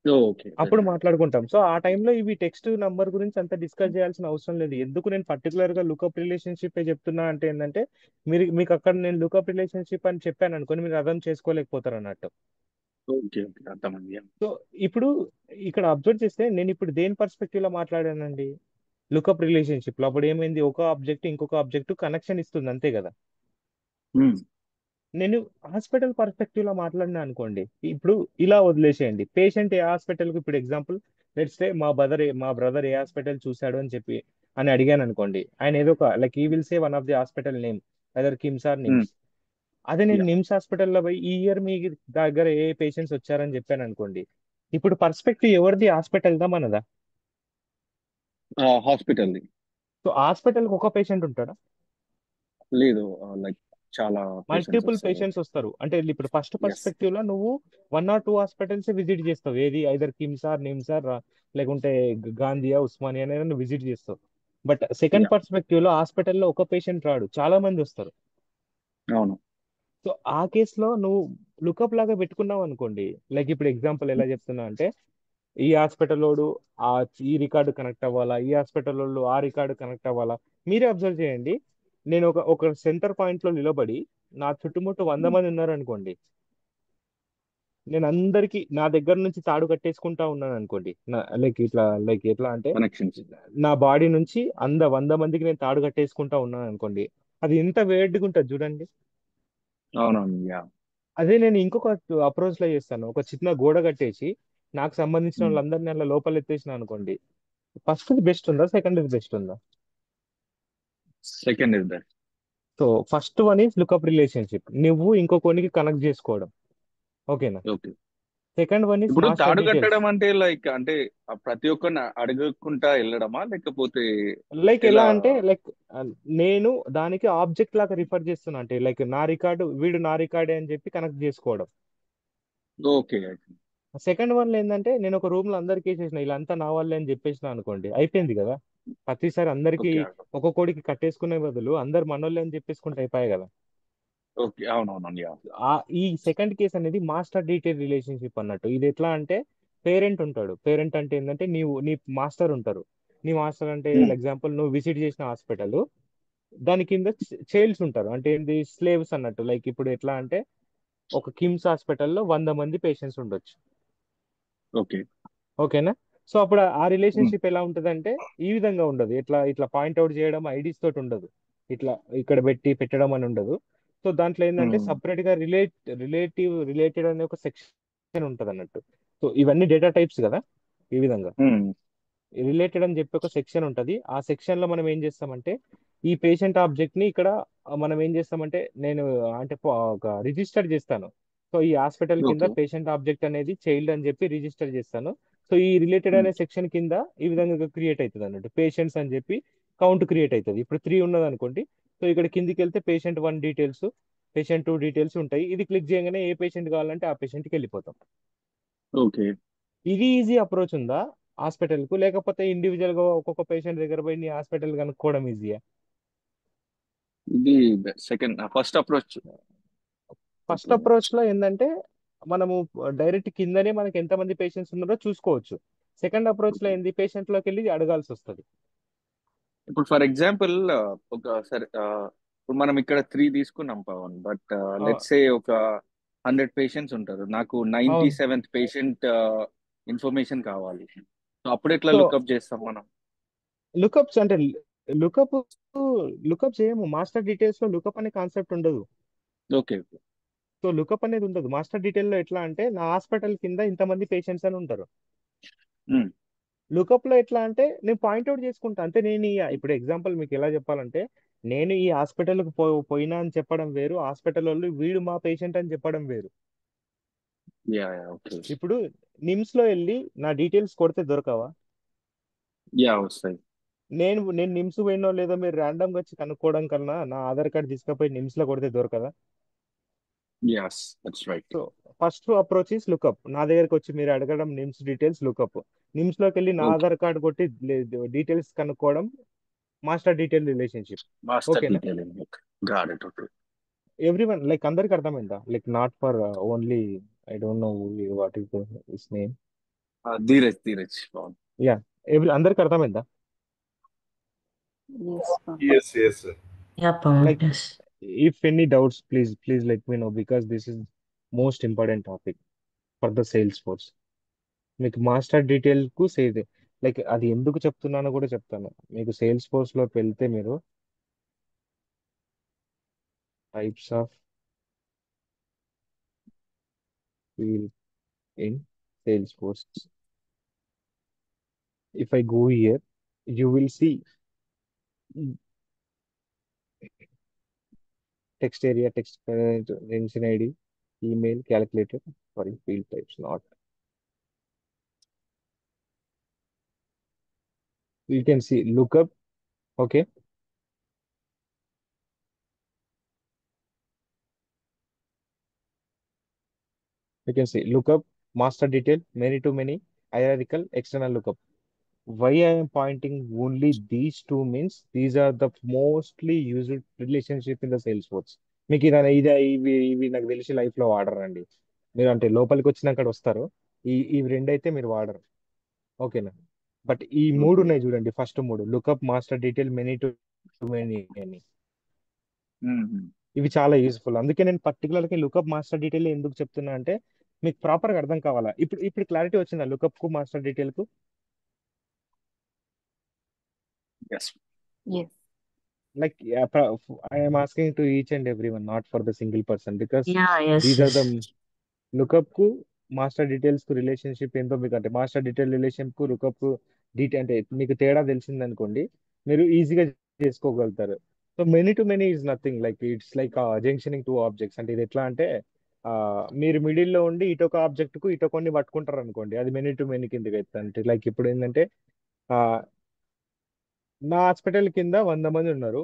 ఓకే. అప్పుడు మాట్లాడుకుంటాం. సో ఆ టైంలో ఇవి టెక్స్ట్ నంబర్ గురించి అంత డిస్కస్ చేయాల్సిన అవసరం లేదు. ఎందుకు నేను పర్టికులర్ గా లుకప్ రిలేషన్షిప్ చెప్తున్నా అంటే ఏంటంటే, మీకు అక్కడ నేను లుకప్ రిలేషన్షిప్ అని చెప్పాను అనుకోని మీరు అర్థం చేసుకోలేకపోతారు అన్నట్టు. ఓకే. ఓకే, అర్థమైంది. సో ఇప్పుడు ఇక్కడ అబ్జర్వ్ చేస్తే నేను ఇప్పుడు దేని పర్స్పెక్టివ్ లో మాట్లాడానండి, లుకప్ రిలేషన్షిప్ లో. అప్పుడు ఏమైంది, ఒక ఆబ్జెక్ట్ ఇంకొక ఆబ్జెక్ట్ కనెక్షన్ ఇస్తుంది అంతే కదా. నేను హాస్పిటల్ పర్స్పెక్టివ్ లో మాట్లాడినా అనుకోండి, ఇప్పుడు ఇలా వదిలేసేయండి. పేషెంట్ ఏ హాస్పిటల్ కు, ఇప్పుడు ఎగ్జాంపుల్ లెట్స్ సే మా బ్రదర్ ఏ హాస్పిటల్ చూశాడు అని చెప్పి అని అడిగాను అనుకోండి, ఆయన ఏదో ఒక లైక్ ఈ will say one of the hospital name, whether KIMS or NIMS. అదే నేను యా. నిమ్స్ హాస్పిటల్లో పోయి ఈ ఇయర్ మీ దగ్గర ఏ పేషెంట్స్ వచ్చారని చెప్పాను అనుకోండి, ఇప్పుడు పర్స్పెక్టివ్ ఎవరిది, హాస్పిటల్ దా మనదా? హాస్పిటల్. సో హాస్పిటల్కి ఒక పేషెంట్ ఉంటాడా? లేదు, లైక్ చాలా పేషెంట్స్ మల్టిపుల్ వస్తారు. పేషెంట్స్ వస్తారు. అంటే ఇప్పుడు ఫస్ట్ ఎస్. పర్స్పెక్టివ్ లో నువ్వు 1 or 2 హాస్పిటల్స్ విజిట్ చేస్తావు. ఏది either KIMS or NIMS or లేకుంటే గాంధీయా, ఉస్మానియా అనేది నువ్వు విజిట్ చేస్తావు. But second yeah. పర్స్పెక్టివ్ లో హాస్పిటల్లో ఒక పేషెంట్ రాడు, చాలా మంది వస్తారు. అవును. సో ఆ కేసులో నువ్వు లుకప్ లాగా పెట్టుకున్నావు అనుకోండి, లైక్ ఇప్పుడు ఎగ్జాంపుల్ ఎలా చెప్తున్నా అంటే, ఈ హాస్పిటల్ లోడు ఆ ఈ రికార్డు కనెక్ట్ అవ్వాలా, ఈ హాస్పిటల్ వాళ్ళు ఆ రికార్డు కనెక్ట్ అవ్వాలా. మీరే అబ్జర్వ్ చేయండి, నేను ఒక సెంటర్ పాయింట్ లో నిలబడి నా చుట్టుముట్టు 100 మంది ఉన్నారు అనుకోండి, నేను అందరికి నా దగ్గర నుంచి తాడు కట్టేసుకుంటా ఉన్నాను అనుకోండి, లైక్ ఎట్లా అంటే కనెక్షన్స్. నా బాడీ నుంచి 100 మందికి నేను తాడు కట్టేసుకుంటా ఉన్నాను అనుకోండి, అది ఎంత వేడిగా ఉంటుంది చూడండి. అవునవును. యా. అదే నేను ఇంకొక అప్రోచ్ లో చేస్తాను, ఒక చిన్న గోడ కట్టేసి నాకు సంబంధించిన వాళ్ళందరినీ అలా లోపల ఎత్తేసిన అనుకోండి, ఫస్ట్ బెస్ట్ ఉందా, సెకండ్ బెస్ట్ ఉందా? Second is that. So first one is lookup relationship, నువ్వు ఇంకొకరికి కనెక్ట్ చేసుకోవడం. ఓకేనా? ఓకే. సెకండ్ వన్ ఈజ్ ఇప్పుడు మాస్టర్ తాడు డీటెయిల్స్. కట్టడం అంటే లైక్ అంటే ప్రతి ఒక్కరిని అడగకుండా వెళ్ళడమా, లేకపోతే లైక్ ఎలా ఎలా? అంటే లైక్ నేను దానికి ఆబ్జెక్ట్ లాగా రిఫర్ చేస్తున్నా, అంటే లైక్ నా రికార్డు వీడు నా రికార్డే అని చెప్పి కనెక్ట్ చేసుకోవడం. ఓకే. సెకండ్ వన్ ఏంటంటే, నేను ఒక రూమ్ లో అందరికి వేసేసిన ఇలా అంతా నా వాళ్ళే అని చెప్పేసిన అనుకోండి, అయిపోయింది కదా. ప్రతిసారి అందరికి ఓకే. ఒక్కొక్కడికి కట్టేసుకునే బదులు అందరు మనోళ్ళే అని చెప్పేసుకుంటే అయిపోయాయి కదా. ఓకే. అవునవును. యా. ఈ సెకండ్ కేస్ అనేది మాస్టర్ డీటెయిల్ రిలేషన్షిప్ అన్నట్టు. ఇది ఎట్లా అంటే, పేరెంట్ ఉంటాడు. పేరెంట్ అంటే ఏంటంటే నీ మాస్టర్ ఉంటారు. నీ మాస్టర్ అంటే ఎగ్జాంపుల్ నువ్వు విజిట్ చేసిన హాస్పిటల్, దాని కింద చైల్డ్స్ ఉంటారు. అంటే ఏంది, స్లేవ్స్ అన్నట్టు. లైక్ ఇప్పుడు ఎట్లా అంటే, ఒక కిమ్స్ హాస్పిటల్లో 100 మంది పేషెంట్స్ ఉండొచ్చు. ఓకే. ఓకేనా? సో అప్పుడు ఆ రిలేషన్షిప్ ఎలా ఉంటదంటే, ఈ విధంగా ఉండదు. ఇట్లా ఇట్లా పాయింట్అవుట్ చేయడం ఐడీస్ తోటి ఉండదు. ఇట్లా ఇక్కడ పెట్టడం అని ఉండదు. సో దాంట్లో ఏంటంటే సపరేట్ గా రిలేటెడ్ అనే ఒక సెక్షన్ ఉంటది అన్నట్టు. సో ఇవన్నీ డేటా టైప్స్ కదా. ఈ విధంగా రిలేటెడ్ అని చెప్పి ఒక సెక్షన్ ఉంటది. ఆ సెక్షన్ లో మనం ఏం చేస్తామంటే, ఈ పేషెంట్ ఆబ్జెక్ట్ ని ఇక్కడ మనం ఏం చేస్తామంటే, నేను అంటే ఒక రిజిస్టర్ చేస్తాను. సో ఈ హాస్పిటల్ కింద ఓకే. పేషెంట్ ఆబ్జెక్ట్ అనేది చైల్డ్ అని చెప్పి రిజిస్టర్ చేస్తాను. సో ఈ రిలేటెడ్ అనే సెక్షన్ కింద ఈ విధంగా క్రియేట్ అవుతుంది అన్నట్టు. పేషెంట్స్ అని చెప్పి కౌంట్ క్రియేట్ అవుతుంది. ఇప్పుడు 3 ఉన్నది అనుకోండి, సో ఇక్కడ కిందికి వెళ్తే పేషెంట్ 1 డీటెయిల్స్, పేషెంట్ 2 డీటెయిల్స్ ఉంటాయి. ఇది క్లిక్ చేయగానే ఏ పేషెంట్ కావాలంటే ఆ పేషెంట్కి వెళ్ళిపోతాం. ఓకే. ఇది ఈజీ అప్రోచ్ ఉందా హాస్పిటల్ కు, లేకపోతే ఇండివిజువల్ గా ఒక్కొక్క పేషెంట్ దగ్గర పోయి నీ హాస్పిటల్ కనుక్కోవడం ఈజీయా? ఇది ఫస్ట్ అప్రోచ్. ఫస్ట్ అప్రోచ్ లో ఏంటంటే, మనము డైరెక్ట్ కిందనే మనకి ఎంతమంది పేషెంట్స్ ఉన్నారో చూసుకోవచ్చు. సెకండ్ అప్రోచ్ లో ఏంది, పేషెంట్ లోకి వెళ్ళి అడగాల్సి వస్తుంది. ఇప్పుడు ఫర్ ఎగ్జాంపుల్ ఒక సరే ఇప్పుడు మనం ఇక్కడ 3 తీసుకున్నాం పవన్, బట్ లెట్స్ సే ఒక 100 పేషెంట్స్ ఉంటారు, నాకు అవును. 97th పేషెంట్ ఇన్ఫర్మేషన్ కావాలి. సో అప్పుడు ఎట్లా సో లుక్అప్ చేస్తాం మనం? లుకప్స్ అంటే లుకప్ లుకప్ చేయము. మాస్టర్ డీటెయిల్స్ లో లుకప్ అనే కాన్సెప్ట్ ఉండదు. Okay okay. సో లుకప్ అనేది ఉండదు. మాస్టర్ డీటెయిల్ లో ఎట్లా అంటే నా హాస్పిటల్ కింద ఇంతమంది పేషెంట్స్ అని ఉంటారు. లుకప్ లో ఎట్లా అంటే నేను పాయింట్అవుట్ చేసుకుంటా అంతే. ఇప్పుడు ఎగ్జాంపుల్ మీకు ఎలా చెప్పాలంటే, నేను ఈ హాస్పిటల్కి పోయినా అని చెప్పడం వేరు, హాస్పిటల్ వాళ్ళు వీడు మా పేషెంట్ అని చెప్పడం వేరు. Yeah yeah okay. ఇప్పుడు నిమ్స్ లో వెళ్ళి నా డీటెయిల్స్ కొడితే దొరకవా? యా వస్తాయి. నేను నేను నిమ్స్ పోయినో లేదో మీరు ర్యాండమ్ గా వచ్చి కనుక్కోవడం కన్నా నా ఆధార్ కార్డ్ తీసుకుపోయి నిమ్స్ లో కొడితే దొరకదా? Yes that's right. So first approach is lookup. నా దగ్గరకు వచ్చి మీరు అడగడం నిమ్స్ డీటెయిల్స్ లుకప్. నిమ్స్ లోకి వెళ్ళి నా ఓకే. ఆధార్ కార్డ్ కొట్టి డీటెయిల్స్ కనుక్కోవడం మాస్టర్ డీటెయిల్ రిలేషన్షిప్. మాస్టర్ ఓకేనా? Detailing. Got it. Okay. Everyone like అందరికి అర్థమైందా? Like not for only I don't know what is his name. Dheeraj Dheeraj Pawan. Yeah, అందరికి అర్థమైందా? Yes, Pawan. Yes, yes. Yeah, Pawan. Like Yes. if any doubts, please let me know because this is most important topic for the sales force. మీకు master detail కు save, like అది ఎందుకు చెప్తున్నానో కూడా చెప్తాను. మీకు సేల్స్ ఫోర్స్ లోకి వెళ్తే మీరు types of field in Salesforce. If I go here you will see text area, text mention ID, email, calculator. Sorry, field types not. You can see lookup. Okay. You can see lookup, master detail, many to many, hierarchical, external lookup. Why I am pointing only these two means these are the mostly used relationship in the Salesforce. మీకు ఇవి నాకు తెలిసి life లో వాడరు అండి. మీరు అంటే లోపలికి వచ్చినాక వస్తారు. ఇవి రెండైతే మీరు వాడరు. ఓకేనా? బట్ ఈ మూడు ఉన్నాయి చూడండి, ఫస్ట్ మూడు lookup, master detail, many to many అని, ఇవి చాలా యూస్ఫుల్. అందుకే నేను పర్టికులర్ గా లుకప్, మాస్టర్ డీటెయిల్ ఎందుకు చెప్తున్నా అంటే మీకు ప్రాపర్ గా అర్థం కావాలా. ఇప్పుడు క్లారిటీ వచ్చిందా లుకప్ కు మాస్టర్ డీటెయిల్ కు? Yes. Yes. Like I am asking to each and everyone, not for the single person, because Yeah, yes, these are yes. the lookup కు మాస్టర్ డీటెయిల్స్ కు రిలేషన్షిప్ ఏంటో మీకు అంటే మాస్టర్ డీటెయిల్ రిలేషన్ కు lookup కు అంటే మీకు తేడా తెలిసింది అనుకోండి, మీరు ఈజీగా చేసుకోగలుగుతారు. So many to many is nothing, like it's like junctioning two objects. అంటే ఇది ఎట్లా అంటే మీరు మిడిల్ లో ఉండి ఇటొక ఆబ్జెక్ట్ కు ఇటొకన్ని పట్టుకుంటారు అనుకోండి, అది మెనీ టు మెనీ కిందకి అవుతుంది. అంటే లైక్ ఇప్పుడు ఏంటంటే ఆ, నా హాస్పిటల్ కింద 100 మంది ఉన్నారు.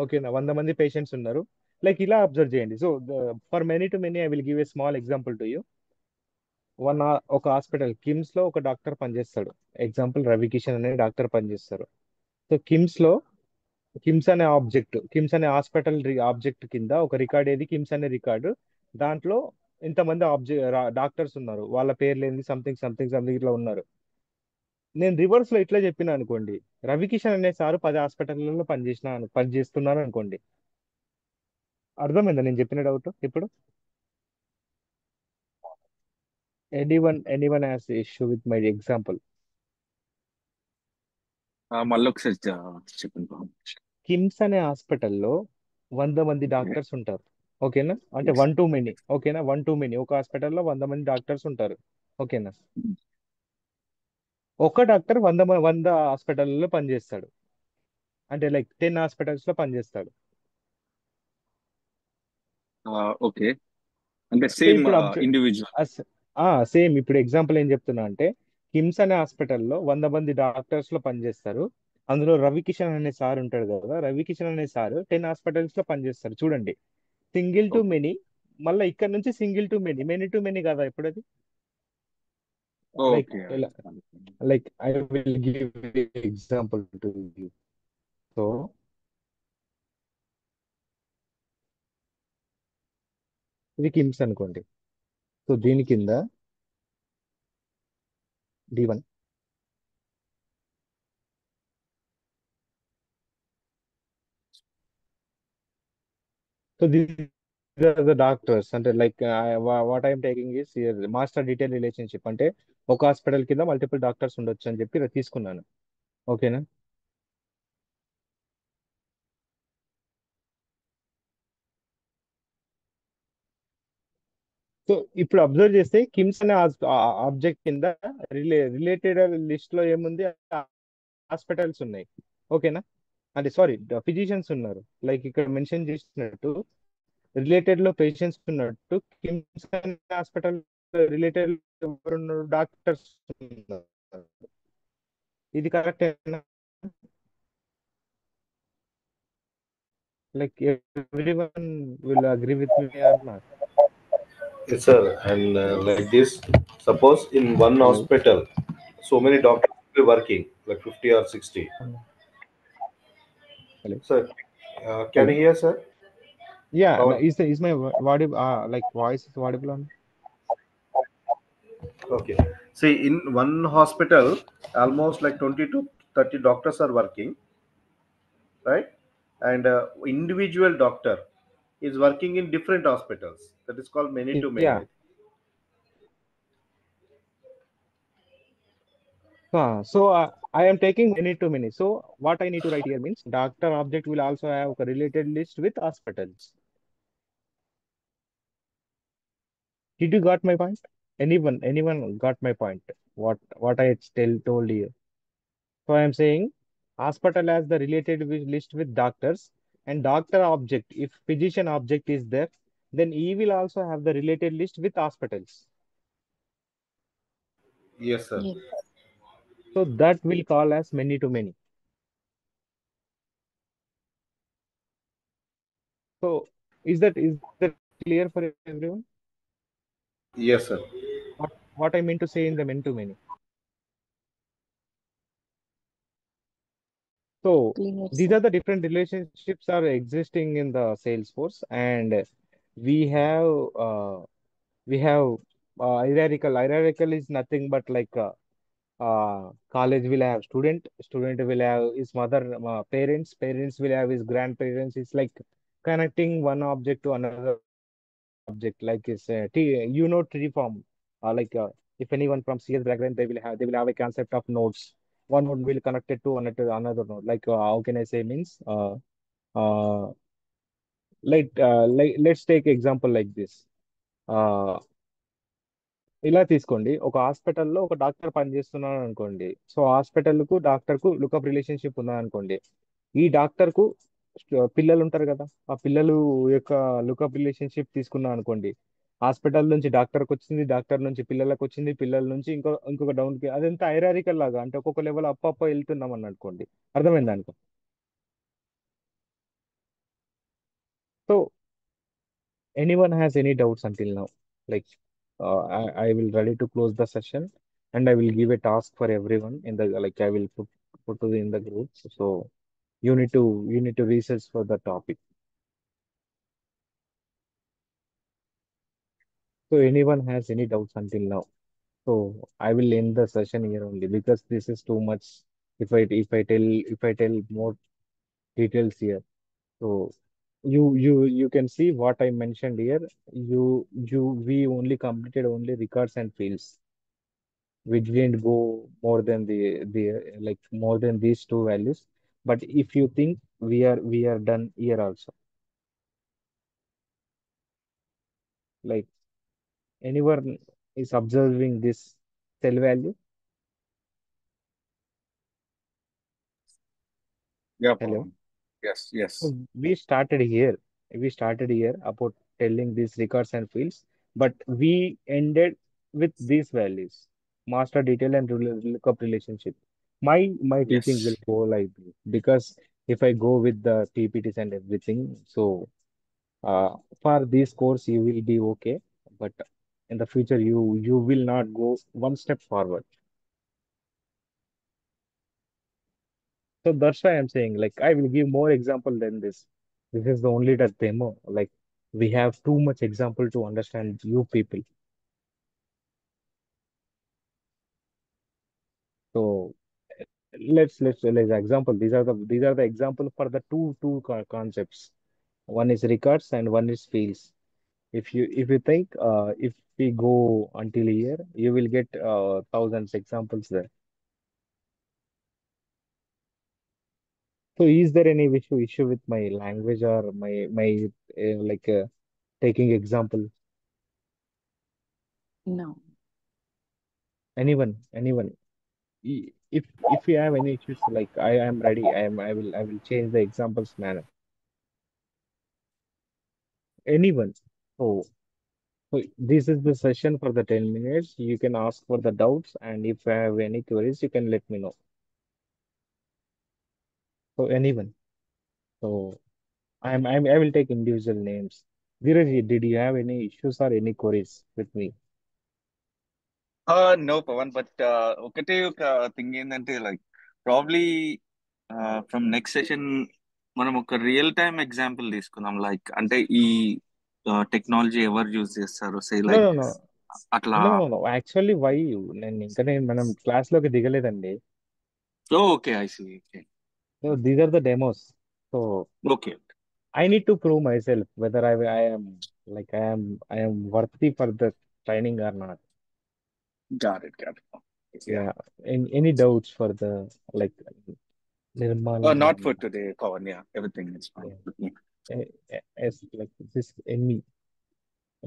ఓకేనా? 100 మంది పేషెంట్స్ ఉన్నారు. లైక్ ఇలా అబ్జర్వ్ చేయండి. So for many to many I will give a small example to you. ఒక హాస్పిటల్ కిమ్స్ లో ఒక డాక్టర్ పనిచేస్తాడు. ఎగ్జాంపుల్ రవి కిషన్ అనే డాక్టర్ పనిచేస్తారు. సో కిమ్స్ అనే హాస్పిటల్ ఆబ్జెక్ట్ కింద ఒక రికార్డ్ ఏది, కిమ్స్ అనే రికార్డు. దాంట్లో ఇంతమంది డాక్టర్స్ ఉన్నారు, వాళ్ళ పేర్లు ఏంది, సంథింగ్ సంథింగ్ సంథింగ్ ఇట్లా ఉన్నారు. నేను రివర్స్ లో ఇట్లా చెప్పిన అనుకోండి, రవికిషన్ అనే సార్ 10 హాస్పిటల్లో పనిచేస్తున్నారు అనుకోండి. అర్థమైందా నేను చెప్పిన డౌట్? ఇప్పుడు anyone has issue with my example? మళ్ళీ ఒకసారి చెప్పండి పవన్. కిమ్స్ అనే హాస్పిటల్లో 100 మంది డాక్టర్స్ ఉంటారు. ఓకేనా? అంటే Yes. 1 too many. ఓకేనా? 1 too many. ఒక హాస్పిటల్లో 100 మంది డాక్టర్స్ ఉంటారు. ఓకేనా? ఒక డాక్టర్ 100 హాస్పిటల్లో పనిచేస్తాడు. అంటే లైక్ 10 హాస్పిటల్స్ లో పనిచేస్తాడు. ఓకే. అంటే సో సేమ్ ఇప్పుడు ఇండివిజువల్. సేమ్ ఇప్పుడు ఎగ్జాంపుల్ ఏం చెప్తున్నా అంటే కిమ్స్ అనే హాస్పిటల్లో 100 మంది డాక్టర్స్ లో పనిచేస్తారు. అందులో రవికిషన్ అనే సార్ ఉంటాడు కదా, రవికిషన్ అనే సార్ 10 హాస్పిటల్స్ లో పనిచేస్తారు. చూడండి, సింగిల్ టు మెనీ, మళ్ళీ ఇక్కడ నుంచి single to many, many to many కదా ఇప్పుడు అది. Like okay. Like I will give example to you. So ఇది కిమ్స్ అనుకోండి. సో దీని కింద D1. So these are the doctors అంటే like what I'm taking is master detail relationship అంటే ఒక హాస్పిటల్ కింద మల్టిపుల్ డాక్టర్స్ ఉండొచ్చు అని చెప్పి ఇలా తీసుకున్నాను. ఓకేనా? సో ఇప్పుడు అబ్జర్వ్ చేస్తే కిమ్స్ అనే ఆబ్జెక్ట్ కింద రిలేటెడ్ లిస్ట్ లో ఏముంది, హాస్పిటల్స్ ఉన్నాయి. ఓకేనా? అంటే సారీ, ఫిజిషియన్స్ ఉన్నారు. లైక్ ఇక్కడ మెన్షన్ చేసినట్టు రిలేటెడ్ లో పేషెంట్స్ ఉన్నట్టు కిమ్స్ అనే హాస్పిటల్ రిలేటెడ్ ఎవరున్నారు, డాక్టర్స్ ఉన్నారు. ఇది correct? Like everyone will agree with me or not? Yes, sir. And like this, suppose in one Hello. hospital, so many doctors will be working, like 50 or 60. Hello. Sir, can Hello. you hear, sir? Yeah, Now, is my like voice is audible on? okay. See, in one hospital, almost like 20 to 30 doctors are working, right? And individual doctor is working in different hospitals. That is called many to many. Yeah. So I am taking many to many. So what I need to write here means doctor object will also have a related list with hospitals. Did you got my point? Anyone got my point? What I told you. So I am saying hospital has the related list with doctors, and doctor object, if physician object is there, then he will also have the related list with hospitals. Yes, sir. Yes. So that will call as many to many. So is that clear for everyone? Yes, sir. What I mean to say in the many to many. So Clear, these sir. are the different relationships are existing in the Salesforce, and we have uh, we have hierarchical. Hierarchical is nothing but like college will have student will have his mother, parents will have his grandparents. It's like connecting one object to another object, like is tree form. Like if anyone from CS background, they will have a concept of nodes. One node will connect it to another node. Like how can I say means uh like let's take example like this. uh ఇలా తీసుకోండి, ఒక హాస్పిటల్లో ఒక doctor పనిచేస్తున్నాడు అనుకోండి. So hospital కు doctor కు lookup relationship ఉన్నది అనుకోండి. ఈ డాక్టర్ కు పిల్లలు ఉంటారు కదా, ఆ పిల్లలు యొక్క లుకప్ రిలేషన్షిప్ తీసుకున్నా అనుకోండి. హాస్పిటల్ నుంచి డాక్టర్కి వచ్చింది, డాక్టర్ నుంచి పిల్లలకు వచ్చింది, పిల్లల నుంచి ఇంకొక డౌన్ కి, అదంతా ఐరారికల్ లాగా, అంటే ఒక్కొక్క లెవెల్ అప్ వెళ్తున్నాం అని అనుకోండి. అర్థమైంది అనుకో. So anyone has any doubts until now? Like, I will ready to close the session, and I will give a task for everyone in the, like I will put to the in the groups. So you need to research for the topic. So anyone has any doubts until now? So I will end the session here only because this is too much. If I tell more details here, so you can see what I mentioned here. We only completed only records and fields. We didn't go more than the like more than these two values. But if you think we are done here also, like anyone is observing this cell value. Yeah, Hello. Pawan. Yes, yes. So we started here. We started here about telling these records and fields, but we ended with these values: master detail and lookup relationship. My teaching will Yes. go like this because if I go with the PPTs and everything, so for this course you will be okay, but in the future you will not go one step forward. So that's why I'm saying, like, I will give more example than this. This is the only the demo. Like, we have too much example to understand you people. So let's example. These are the example for the two concepts. One is records and one is fields. If you think if we go until here, you will get thousands examples there. So is there any issue with my language or my like taking example? No. Anyone. If you have any issues, like I am ready. I will change the examples manner. Anyone. So so this is the session for the 10 minutes. You can ask for the doubts, and if you have any queries, you can let me know. So anyone. So I will take individual names. Dheeraj, did you have any issues or any queries with me? No Pawan but ఒకటే ఒక thing ఏంటంటే like probably from next session మనం ఒక real time example తీసుకుందాం like అంటే ఈ technology ఎవరు use చేస్తారు say No, like no, no. అట్లా. No. Actually, why you? నేను మనం క్లాస్ లోకి దిగలేదండి. Okay I see. Okay So these are the demos. So okay I need to prove myself whether I am worthy for the training or not. Got it Yeah. Any doubts for the like Nirmal not and for today Pawan yeah everything is fine. as like this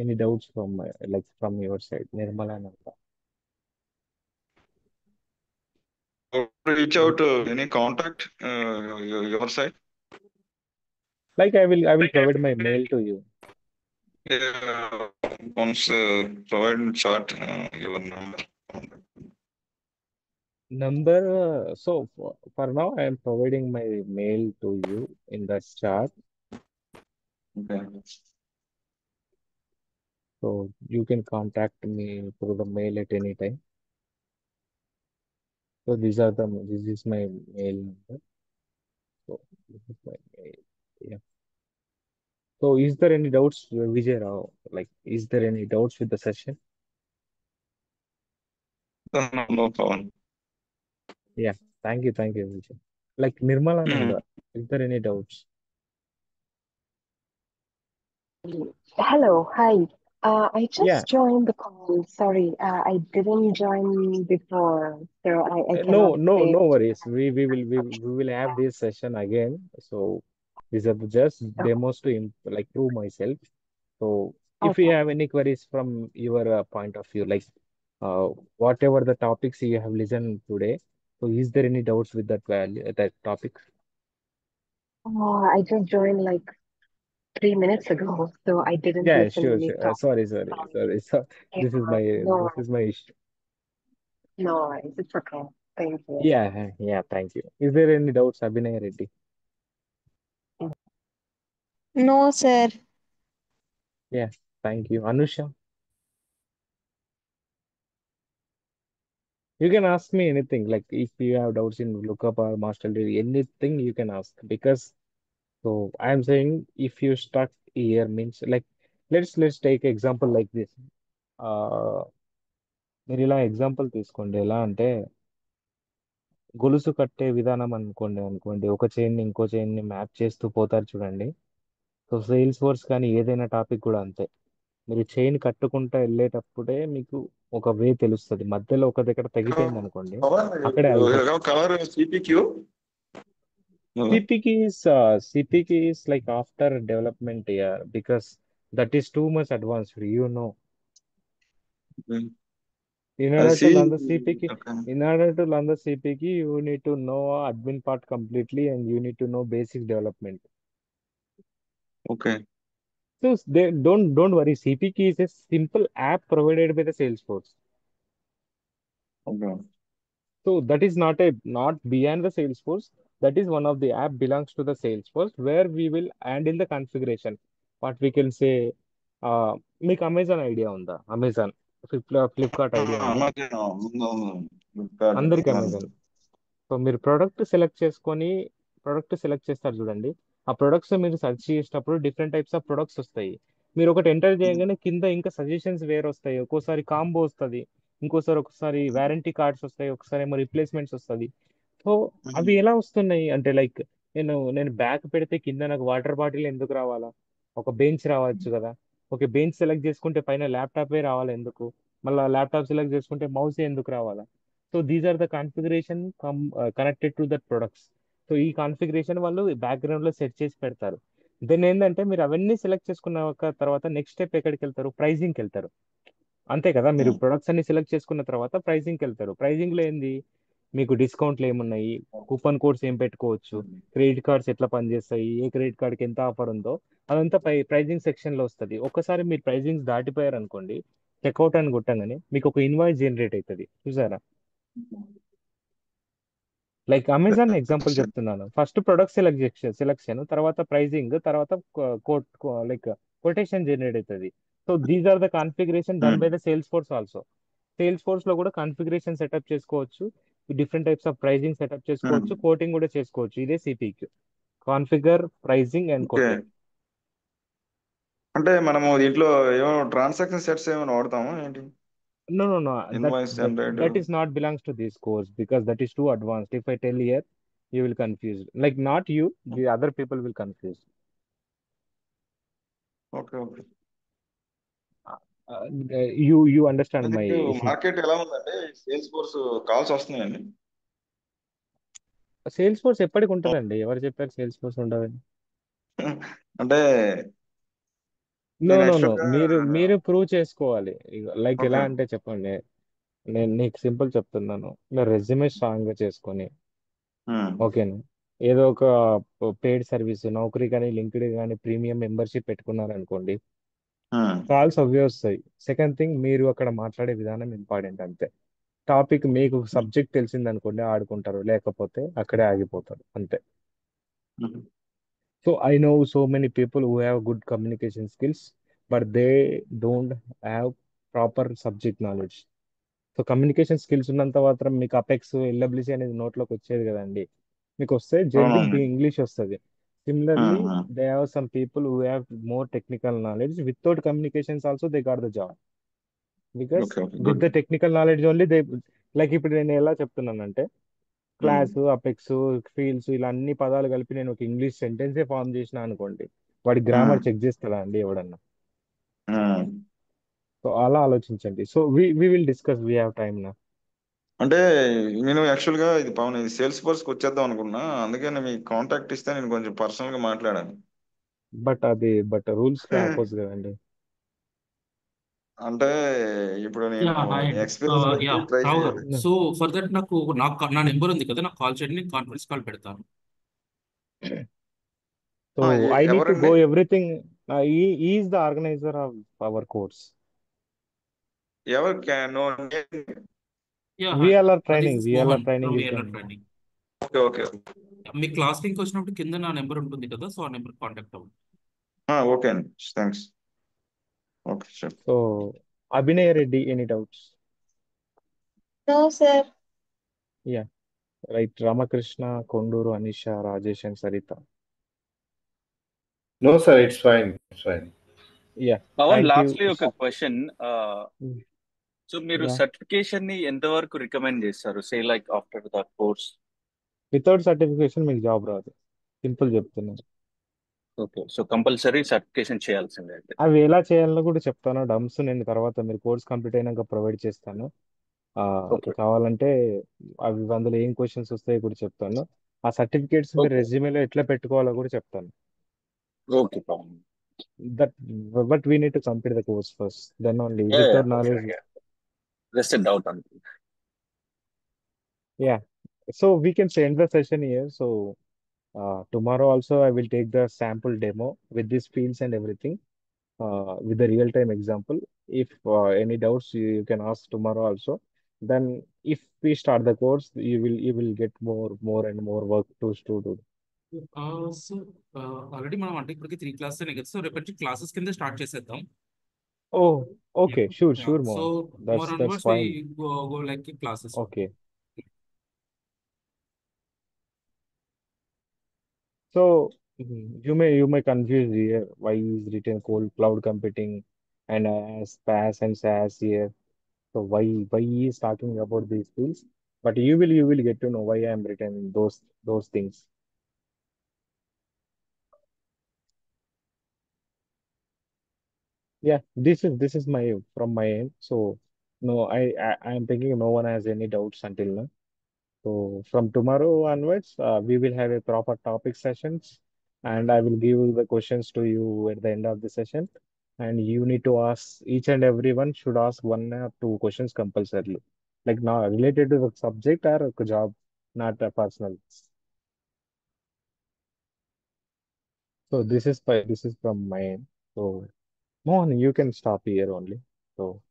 any doubts from like from your side, Nirmal and Nanda? Reach out any contact your side. Like I will provide my mail to you. Once provide chat your Number. So for now, I am providing my mail to you in the chat. Okay. So you can contact me through the mail at any time. So this is my mail number. So this is my mail. Yeah. So is there any doubts, Vijay Rao? Like, is there any doubts with the session? No Pawan. Yeah. Thank you, Vijay. Like Nirmalananda, is there any doubts? Hello, hi. I just Yeah. joined the call. Sorry, I didn't join before, so I No, cannot say. no worries. We will have this session again. So these are just Oh, demos to like prove myself. So if you okay. have any queries from your point of view, like uh, whatever the topics you have listened today, so is there any doubts with that value, that topic? I just joined like 3 minutes ago, so I didn't Yeah, listen any sure. topic. Sorry. Sorry. So Yeah, this is my no this is worries, my issue. no worries. It's okay. Thank you. Yeah. Thank you. Is there any doubts, Abhinay Reddy? No, sir. Yeah. Thank you, Anusha. You can ask me anything. Like if you have doubts in lookup or master degree, anything you can ask. Because so I'm saying if you stuck here means like let's take example like this. Uh, మీరు ఇలా example తీసుకోండి. ఎలా అంటే గొలుసు కట్టే విధానం అనుకోండి ఒక చైన్ ని ఇంకో చైన్ ని మ్యాప్ చేస్తూ పోతారు చూడండి. సో సేల్స్ ఫోర్స్ కానీ ఏదైనా టాపిక్ కూడా అంతే. మీరు చైన్ కట్టుకుంటా వెళ్ళేటప్పుడే మీకు ఒక వే తెలుస్తుంది. మధ్యలో ఒక దగ్గర తెగిపోయింది అనుకోండి, Pawan, అక్కడే you ఆగిపోతుంది. have cover CPQ. CPK is like after development, yeah, because that is too much advanced, Mm. In I order to see. learn the CPK, Okay. you need to know admin part completely and you need to know basic development. Okay. So they don't worry. CPK is a simple app provided by the Salesforce. Okay. So that is not beyond the Salesforce. That is one of the app belongs to the Salesforce where we will handle the configuration. What we can say, మీకు Amazon idea ఉందా? Amazon Flipkart idea ఉందా? అందరికి Amazon. So మీరు product select చేస్తారు చూడండి. ఆ products మీరు search చేసినప్పుడు డిఫరెంట్ టైప్స్ ఆఫ్ ప్రొడక్ట్స్ వస్తాయి. మీరు ఒకటి ఎంటర్ చేయగానే కింద ఇంకా సజెషన్స్ వేరే వస్తాయి. ఒక్కోసారి కాంబో వస్తుంది. ఇంకోసారి ఒకసారి వారంటీ కార్డ్స్ వస్తాయి, ఒకసారి ఏమో రిప్లేస్మెంట్స్ వస్తుంది. సో అవి ఎలా వస్తున్నాయి అంటే లైక్ నేను బ్యాగ్ పెడితే కింద నాకు వాటర్ బాటిల్ ఎందుకు రావాలా? ఒక బెంచ్ రావచ్చు కదా. ఓకే, బెంచ్ సెలెక్ట్ చేసుకుంటే పైన ల్యాప్టాపే రావాలి ఎందుకు? మళ్ళీ ల్యాప్టాప్ సెలెక్ట్ చేసుకుంటే మౌస్ ఎందుకు రావాలా? So these are the configuration connected to that products. So ఈ కాన్ఫిగరేషన్ వాళ్ళు బ్యాక్గ్రౌండ్ లో సెట్ చేసి పెడతారు. దెన్ ఏంటంటే మీరు అవన్నీ సెలెక్ట్ చేసుకున్న తర్వాత నెక్స్ట్ స్టెప్ ఎక్కడికి వెళ్తారు? ప్రైజింగ్కి వెళ్తారు. అంతే కదా, మీరు ప్రొడక్ట్స్ అన్ని సెలెక్ట్ చేసుకున్న తర్వాత ప్రైజింగ్కి వెళ్తారు. ప్రైజింగ్ లో ఏంది? మీకు డిస్కౌంట్లు ఏమున్నాయి, కూపన్ కోడ్స్ ఏం పెట్టుకోవచ్చు, క్రెడిట్ కార్డ్స్ ఎట్లా పనిచేస్తాయి, ఏ క్రెడిట్ కార్డ్కి ఎంత ఆఫర్ ఉందో అదంతా ప్రైజింగ్ సెక్షన్ లో వస్తుంది. ఒక్కసారి మీరు ప్రైజింగ్స్ దాటిపోయారు అనుకోండి, చెక్అవుట్ అని కొట్టంగానే మీకు ఒక ఇన్వాయిస్ జనరేట్ అవుతుంది. చూసారా? లైక్ అమెజాన్ ఎగ్జాంపుల్ చెప్తున్నాను. ఫస్ట్ ప్రొడక్ట్ సెలెక్షన్, తర్వాత ప్రైజింగ్, తర్వాత కోట్ లైక్ కొటేషన్ జనరేట్ అవుతుంది. So these are the configuration done by the Salesforce also. Salesforce లో కూడా కాన్ఫిగరేషన్ సెటప్ చేసుకోవచ్చు, different types of pricing setup చేసుకోవచ్చు, quoting కూడా చేసుకోవచ్చు. ఇదే CPQ: configure, pricing and okay. Quoting. అంటే మనము దీంట్లో ఏమో ట్రాన్సాక్షన్ సెట్స్ ఏమైనా వాడతాము ఏంటి? No, that invoice that generate. that is not belongs to this course because that is too advanced. If I tell here, you will confuse. Like not you, the other people will confuse. Okay, okay. Uh, you understand అంటే my ఇప్పుడు market ఎలా ఉందంటే sales force calls వస్తున్నాయండి. Sales force ఎప్పటికి ఉంటుందండి? ఎవరు చెప్పారు sales force ఉండదని? అంటే నో నేను నో నో యాక్చువల్గా మీరు ప్రూవ్ చేసుకోవాలి. లైక్ ఎలా ఓకే. అంటే చెప్పండి, నేను నీకు సింపుల్ చెప్తున్నాను. మీరు రెజ్యూమే స్ట్రాంగ్ గా చేసుకొని, ఓకేనా, ఏదో ఒక పెయిడ్ సర్వీస్ నౌకరీ కానీ లింక్డ్ కానీ ప్రీమియం మెంబర్షిప్ పెట్టుకున్నారనుకోండి, కాల్స్ అవే వస్తాయి. సెకండ్ థింగ్, మీరు అక్కడ మాట్లాడే విధానం ఇంపార్టెంట్ అంతే. టాపిక్ మీకు సబ్జెక్ట్ తెలిసింది అనుకోండి, ఆడుకుంటారు, లేకపోతే అక్కడే ఆగిపోతారు అంతే. So I know so many people who have good communication skills, but they don't have proper subject knowledge. So communication skills ఉన్నంత మాత్రం మీకు అపెక్స్, ఎల్డబ్ల్యూసి అనేది నోట్లోకి వచ్చేది కదండి. మీకు వస్తే జనరిక్ అవునవును. ఇంగ్లీష్ వస్తుంది. Similarly they have some people who have more technical knowledge. Without communications also they got the job, because okay, okay, with good. The technical knowledge only they. Like ఇప్పుడు నేను ఎలా చెప్తున్నానంటే, క్లాస్, అపెక్స్, ఫీల్డ్స్ ఇలా అన్ని పదాలు కలిపి నేను ఒక ఇంగ్లీష్ సెంటెన్సే ఫామ్ చేసిన అనుకోండి, వాడి గ్రామర్ చెక్ చేస్తాడా అండి ఎవడన్నా? సో అలా ఆలోచించండి. So we will discuss, we have time నా. అంటే నేను యాక్చువల్గా ఇది పవన్ ఇది సేల్స్ ఫోర్స్కి వచ్చేద్దాం అనుకున్నా, అందుకని మీకు కాంటాక్ట్ ఇస్తే నేను కొంచెం పర్సనల్గా మాట్లాడాను. బట్ రూల్స్ కి ఆపోజ్ కదండి. అంటే ఇప్పుడు యా నేను హాయ్ అండి. ఎక్స్పీరియన్స్ యా బట్టి ట్రై రావు గారు. చేయాలి. సో ఫర్ దట్ నాకు నా నెంబర్ ఉంది కదా, నాకు కాల్ చేయండి, నేను కాన్ఫరెన్స్ కాల్ పెడతాను. సో ఐ నీడ్ టు ఎవరండి? Go everything. Is the organizer of our course. ఎవరు no? Yeah VLR this training, is VLR Mohan from training is VLR done. Training. Okay, okay. మీ class link వచ్చినప్పుడు కింద నా number ఉంటుంది కదా, so ఆ number contact అవ్వండి. ఓకే అండి, thanks. Okay, sure. So Abhinay Reddy, any doubts? No, sir. Yeah right. Ramakrishna, Konduru, Anisha, Rajesh and Saritha. No, sir, it's fine. It's fine. Yeah Pawan, thank you. Lastly ఒక క్వశ్చన్. సో మీరు యా, సర్టిఫికేషన్ ని ఎంతవరకు రికమెండ్ చేస్తారు? Say like after the course. Without certification మీకు job రాదు, simple చెప్తున్నాను. Okay, so compulsory certification చేయాల్సిందే అయితే. అవి ఎలా చేయాలో కూడా చెప్తాను. డమ్స్ నేను తర్వాత మీరు కోర్స్ కంప్లీట్ అయినాక ప్రొవైడ్ చేస్తాను. ఓకే, కావాలంటే అవి అందులో ఏం క్వశ్చన్స్ వస్తాయో కూడా చెప్తాను. ఆ సర్టిఫికేట్స్ మీరు ఓకే, రెజ్యూమేలో ఎట్లా పెట్టుకోవాలో కూడా చెప్తాను. Okay Pawan. That but we need to complete the course first, then only without knowledge. Just doubt అనుకుంటా. Yeah, so we can end the session here. So tomorrow also I will take the sample demo with these fields and everything, with the real-time example. If any doubts, you can ask tomorrow also. Then if we start the course, you will get more and more work to do. So already మనం అంటే ఇప్పటికి 3 classes అయినాయి కదా, so రేపటి నుంచి classes కింద start చేసేద్దాం. Oh, okay, sure, yeah sure, so Mohan. Tomorrow That's onwards we fine. Go like classes. Okay. So you may confuse here why is written called cloud computing and as PaaS and SaaS here. So why he is talking about these fields, but you will get to know why I am written those things. Yeah, this is my from my end. So no, I am thinking no one has any doubts until now. So from tomorrow onwards, we will have a proper topic sessions, and I will give the questions to you at the end of the session. And you need to ask each and everyone should ask one or two questions compulsorily, like now related to the subject or a job, not personal. So this is from my end. So Mohan, you can stop here only. So